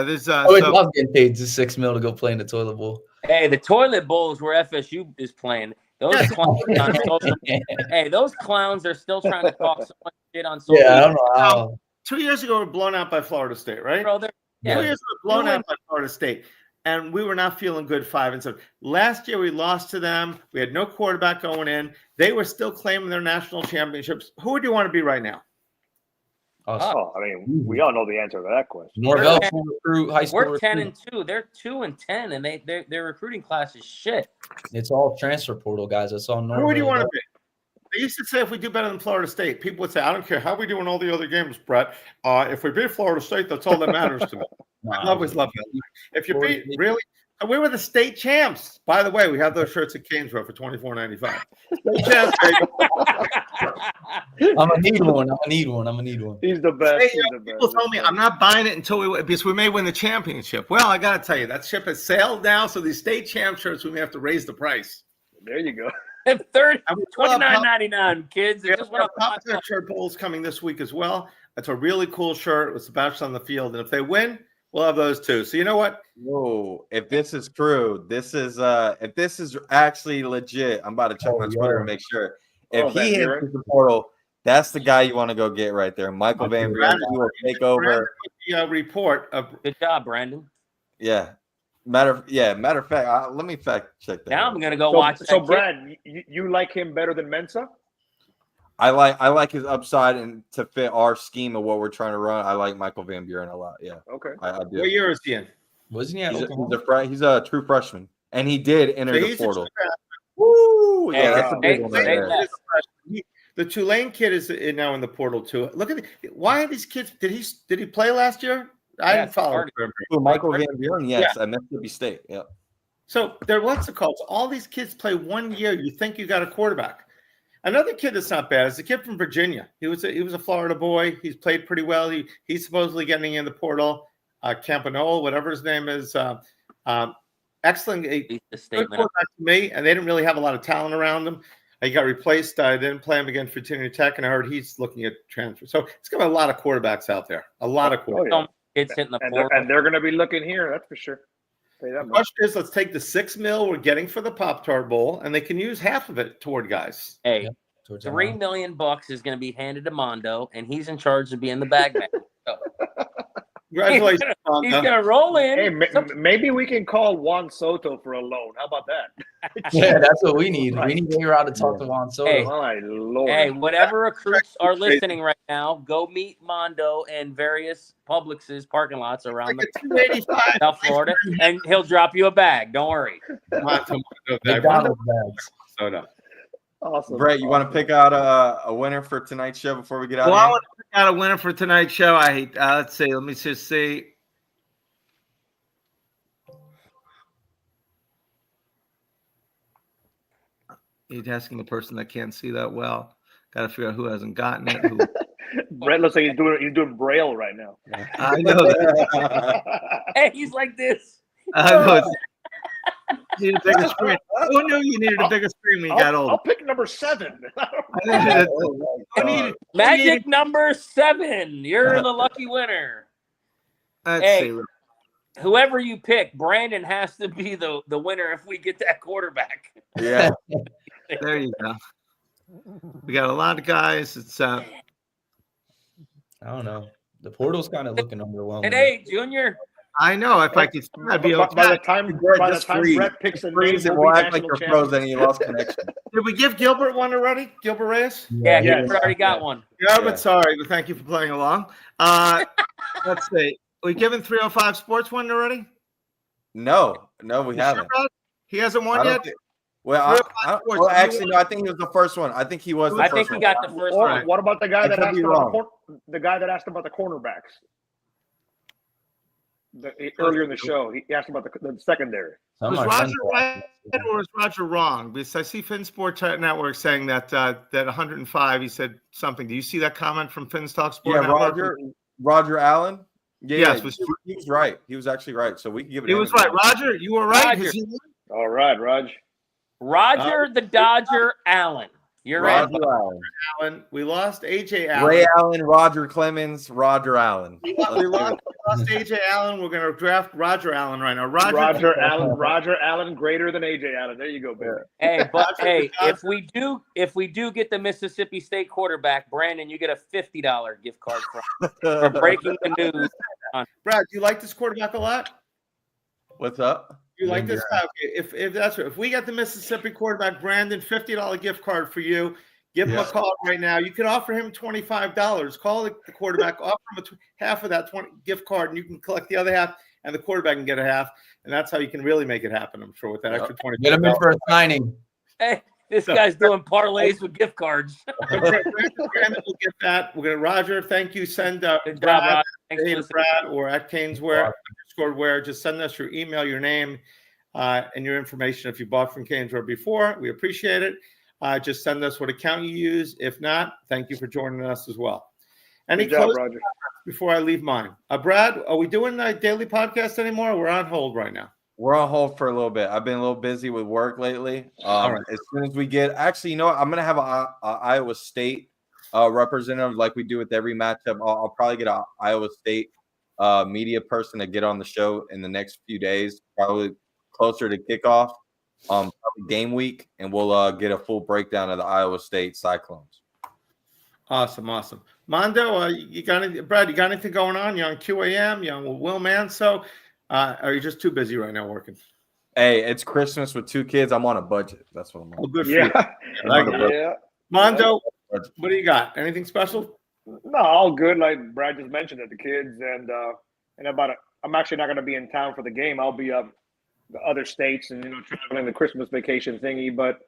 there's I love getting paid $6 million to go play in the toilet bowl. Hey, the toilet bowl is where FSU is playing. Those clowns on social. Hey, those clowns are still trying to talk so much shit on social. Yeah, I don't know how. 2 years ago, we were blown out by Florida State, right? Bro, 2 years ago, we were blown out by Florida State. And we were not feeling good 5-7. Last year, we lost to them. We had no quarterback going in. They were still claiming their national championships. Who would you want to be right now? Oh, I mean, we all know the answer to that question. Norvell recruit high school. We're 10-2. They're 2-10, and their recruiting class is shit. It's all transfer portal guys. That's all Norvell. Who would you want to be? They used to say if we do better than Florida State, people would say, I don't care how we do in all the other games, Brett. If we beat Florida State, that's all that matters to me. I always love that. If you beat, really, we were the state champs. By the way, we have those shirts at CanesWear for $24.95. State champs, I'm gonna need one. He's the best. People told me I'm not buying it because we may win the championship. Well, I got to tell you, that ship has sailed now. So these state champ shirts, we may have to raise the price. There you go. $29.99, kids. Just Pop-Tart shirt bowls coming this week as well. That's a really cool shirt. It was the best on the field, and if they win, we'll have those too. So you know what? Whoa! If this is true, if this is actually legit, I'm about to check my Twitter and make sure. If he hits the portal, that's the guy you want to go get right there. Michael Van Buren. He will take over. Report. Good job, Brandon. Yeah. Matter of fact, let me fact check that. Now I'm gonna go watch. So Brad, you like him better than Mensah? I like his upside, and to fit our scheme of what we're trying to run, I like Michael Van Buren a lot. Yeah. Okay. I do. What year is he in? Wasn't he at He's Oklahoma? he's a true freshman, and he did enter So the he's portal. a Woo! Hey, Yeah, that's a big they- one they right there. left. The Tulane kid is now in the portal too. Look at why are these kids? Did he play last year? I didn't follow. started. Who, Michael Van Buren, yes, at Mississippi State. Yeah. So what's it called? So all these kids play 1 year. You think you got a quarterback. Another kid that's not bad is a kid from Virginia. He was a Florida boy. He's played pretty well. He's supposedly getting in the portal. Campanole, whatever his name is. Excellent. The Good statement. quarterback to me, and they didn't really have a lot of talent around him. He got replaced. I didn't play him against Virginia Tech, and I heard he's looking at transfer. So it's got a lot of quarterbacks out there. A lot of quarterbacks. Oh, yeah. Kids hitting the And portal. they're going to be looking here. That's for sure. Say that The much. question is, let's take the $6 million we're getting for the Pop-Tart Bowl, and they can use half of it toward guys. Hey, Towards $3 million is going to be handed to Mondo, and he's in charge of being the bag man. So, Congratulations, he's Mondo. going to roll in. Hey, maybe we can call Juan Soto for a loan. How about that? Yeah, that's what we need. We need A-Rod to talk to Juan Soto. Hey. My Lord. Hey, whatever recruits are listening right now, go meet Mondo in various Publix's parking lots around Like a 285. South Florida, and he'll drop you a bag. Don't worry. Mondo, McDonald's bags. Soto. Awesome. Brett, you want to pick out a winner for tonight's show before we get out Well, of I here? want to pick out a winner for tonight's show. Let's see. Let me just see. He's asking the person that can't see that well. Got to figure out who hasn't gotten it. Who... Brett looks like he's doing Braille right now. I know that. Hey, he's like this. I know. You need a bigger screen. Who knew you needed a bigger screen when you got I'll older? pick number 7. Magic number 7. You're the lucky winner. Let's Hey. see. Whoever you pick, Brandon has to be the winner if we get that quarterback. Yeah. There you go. We got a lot of guys. It's I don't know. The portal's kind of looking underwhelming. And hey, Junior, I know if I could, I'd be by okay. the time Just freeze. Brett picks a name, Freeze and we'll we'll be act like national you're champions. frozen and you lost connection. Did we give Gilbert one already? Gilbert Reyes? yeah, he Yes. already got one. Gilbert, Yeah. sorry, but thank you for playing along. Let's see. We given 305 Sports one already? No, we You haven't. sure, Brad? He hasn't I won don't yet? think- well, 305 Sports, well, you actually, won? no. I think he was the first one. I think he was the I first think he one. got the first Or one. what about the guy I that could asked be about wrong. the guy that asked about the cornerbacks? Earlier in the show, he asked about the secondary. Was Some are Roger central. right or was Roger wrong? Because I see FinSport Network saying that 105, he said something. Do you see that comment from FinStalk Sport Yeah, Network? Roger Allen. Yeah, Yes, he was right. He was actually right. So we can give it. He to was him. right. Roger, you were right. Roger. All right, Raj. Roger the Dodger Allen. You're right. Roger Allen. Allen. We lost AJ Allen. Ray Allen, Roger Clemens, Roger Allen. We lost AJ Allen. We're going to draft Roger Allen right now. Roger Allen greater than AJ Allen. There you go, baby. Hey, but Roger hey, the if we do get the Mississippi State quarterback, Brandon, you get a $50 gift card for breaking the news. Brad, do you like this quarterback a lot? What's up? You like this guy? Okay. If that's right, if we got the Mississippi quarterback, Brandon, $50 gift card for you. Give him a call right now. You can offer him $25. Call the quarterback, offer him half of that gift card, and you can collect the other half, and the quarterback can get a half. And that's how you can really make it happen, I'm sure, with that extra $25. Get him in for a signing. Hey, this guy's doing parlays with gift cards. Brandon will get that. We're going to, Roger, thank you. Send Good job, Brad, Rod. Thanks for listening. Brad, or at CanesWear, _wear. Just send us your email, your name, and your information. If you bought from CanesWear before, we appreciate it. Just send us what account you use. If not, thank you for joining us as well. Any Good job, closing Roger. comments before I leave mine? Brad, are we doing a daily podcast anymore? Or we're on hold right now. We're on hold for a little bit. I've been a little busy with work lately. Right. As soon as we get, actually, you know what? I'm going to have a Iowa State representative like we do with every matchup. I'll probably get an Iowa State media person to get on the show in the next few days, probably closer to kickoff, probably game week, and we'll get a full breakdown of the Iowa State Cyclones. Awesome. Mondo, Brad, you got anything going on? You on QAM? You on Will Manso? Are you just too busy right now working? Hey, it's Christmas with 2 kids. I'm on a budget. That's what I'm Oh, on. good for you. Yeah. Mondo, what do you got? Anything special? No, all good. Like Brad just mentioned it, the kids, and in about I'm actually not going to be in town for the game. I'll be the other states and traveling the Christmas vacation thingy. But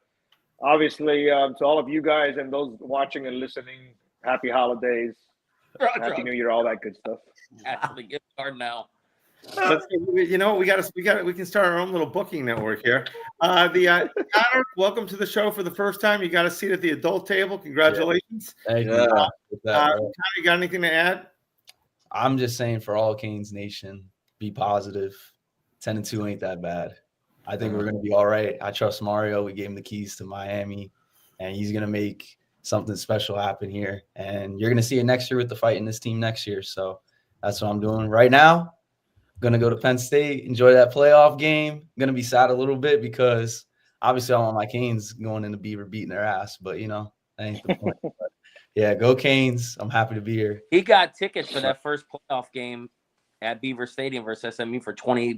obviously, to all of you guys and those watching and listening, happy holidays, happy New Year, all that good stuff. Actually, gift card now. We can start our own little booking network here. Connor, welcome to the show for the first time. You got a seat at the adult table. Congratulations. Thank Yeah. you. Connor, you got anything to add? I'm just saying for all Canes Nation, be positive. 10-2 ain't that bad. I think we're going to be all right. I trust Mario. We gave him the keys to Miami, and he's going to make something special happen here. And you're going to see it next year with the fight in this team next year. So that's what I'm doing right now. Going to go to Penn State, enjoy that playoff game. Going to be sad a little bit because obviously I want my Canes going into Beaver beating their ass, but that ain't the point. But yeah, go Canes. I'm happy to be here. He got tickets for that first playoff game at Beaver Stadium versus SMU for $28.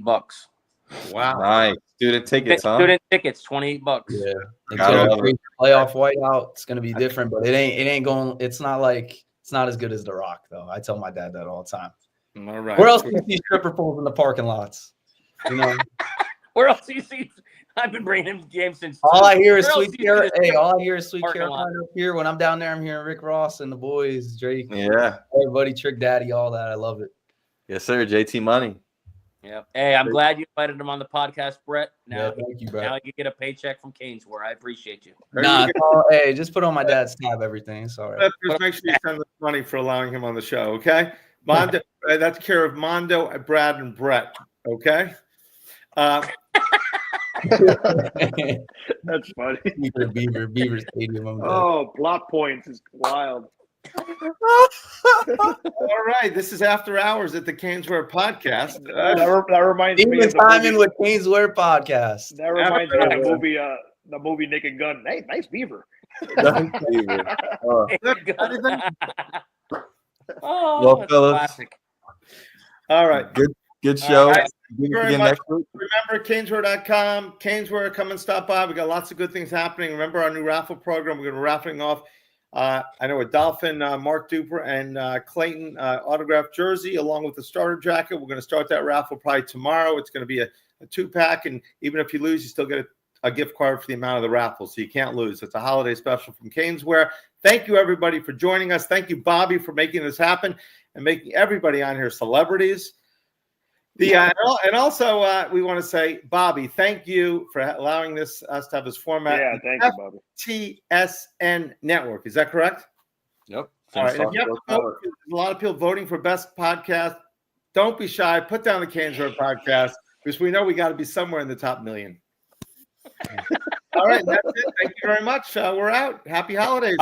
Wow. Nice. Student tickets, huh? Student tickets, $28. Yeah. Gotta love it. Playoff whiteout. It's gonna be different, but it ain't going. It's not as good as The Rock, though. I tell my dad that all the time. All right. Where else do you see stripper poles in the parking lots? Where else do you see? I've been bringing him games since. All I hear is Where else Sweet do you see Carolina. this Hey, all I hear is Sweet parking lot? Carolina up here. When I'm down there, I'm hearing Rick Ross and the boys, Drake, Yeah. everybody, Trick Daddy, all that. I love it. Yes, sir. JT Money. Yeah. Hey, I'm glad you invited him on the podcast, Brett. Now, Thank you, bro. now you get a paycheck from CanesWear. I appreciate you. Hey, just put on my dad's tab. Everything. It's all right. Just make sure you send us money for allowing him on the show, okay? Mondo, that's care of Mondo, Brad, and Brett, okay? That's funny. Beaver Stadium. Oh, plot points is wild. All right, this is After Hours at the CanesWear podcast. That reminds me of timing with CanesWear podcast. That reminds me of the movie Naked Gun. Hey, nice beaver. Oh, Well, that's fellas. classic. All right. Good show. Thank Do you it very again much. next week. Remember, CanesWear.com, CanesWear, come and stop by. We got lots of good things happening. Remember our new raffle program. We're going to be raffling off, I know, a Dolphin, Mark Duper, and Clayton autographed jersey, along with the starter jacket. We're going to start that raffle probably tomorrow. It's going to be a 2-pack, and even if you lose, you still get a gift card for the amount of the raffle, so you can't lose. It's a holiday special from CanesWear. Thank you, everybody, for joining us. Thank you, Bobby, for making this happen and making everybody on here celebrities. And also, we want to say, Bobby, thank you for allowing us to have this format. Yeah, thank you, Bobby. TSN Network. Is that correct? Yep. All right. If you have to vote, there's a lot of people voting for best podcast. Don't be shy. Put down the CanesWear podcast because we know we got to be somewhere in the top million. All right. That's it. Thank you very much. We're out. Happy holidays.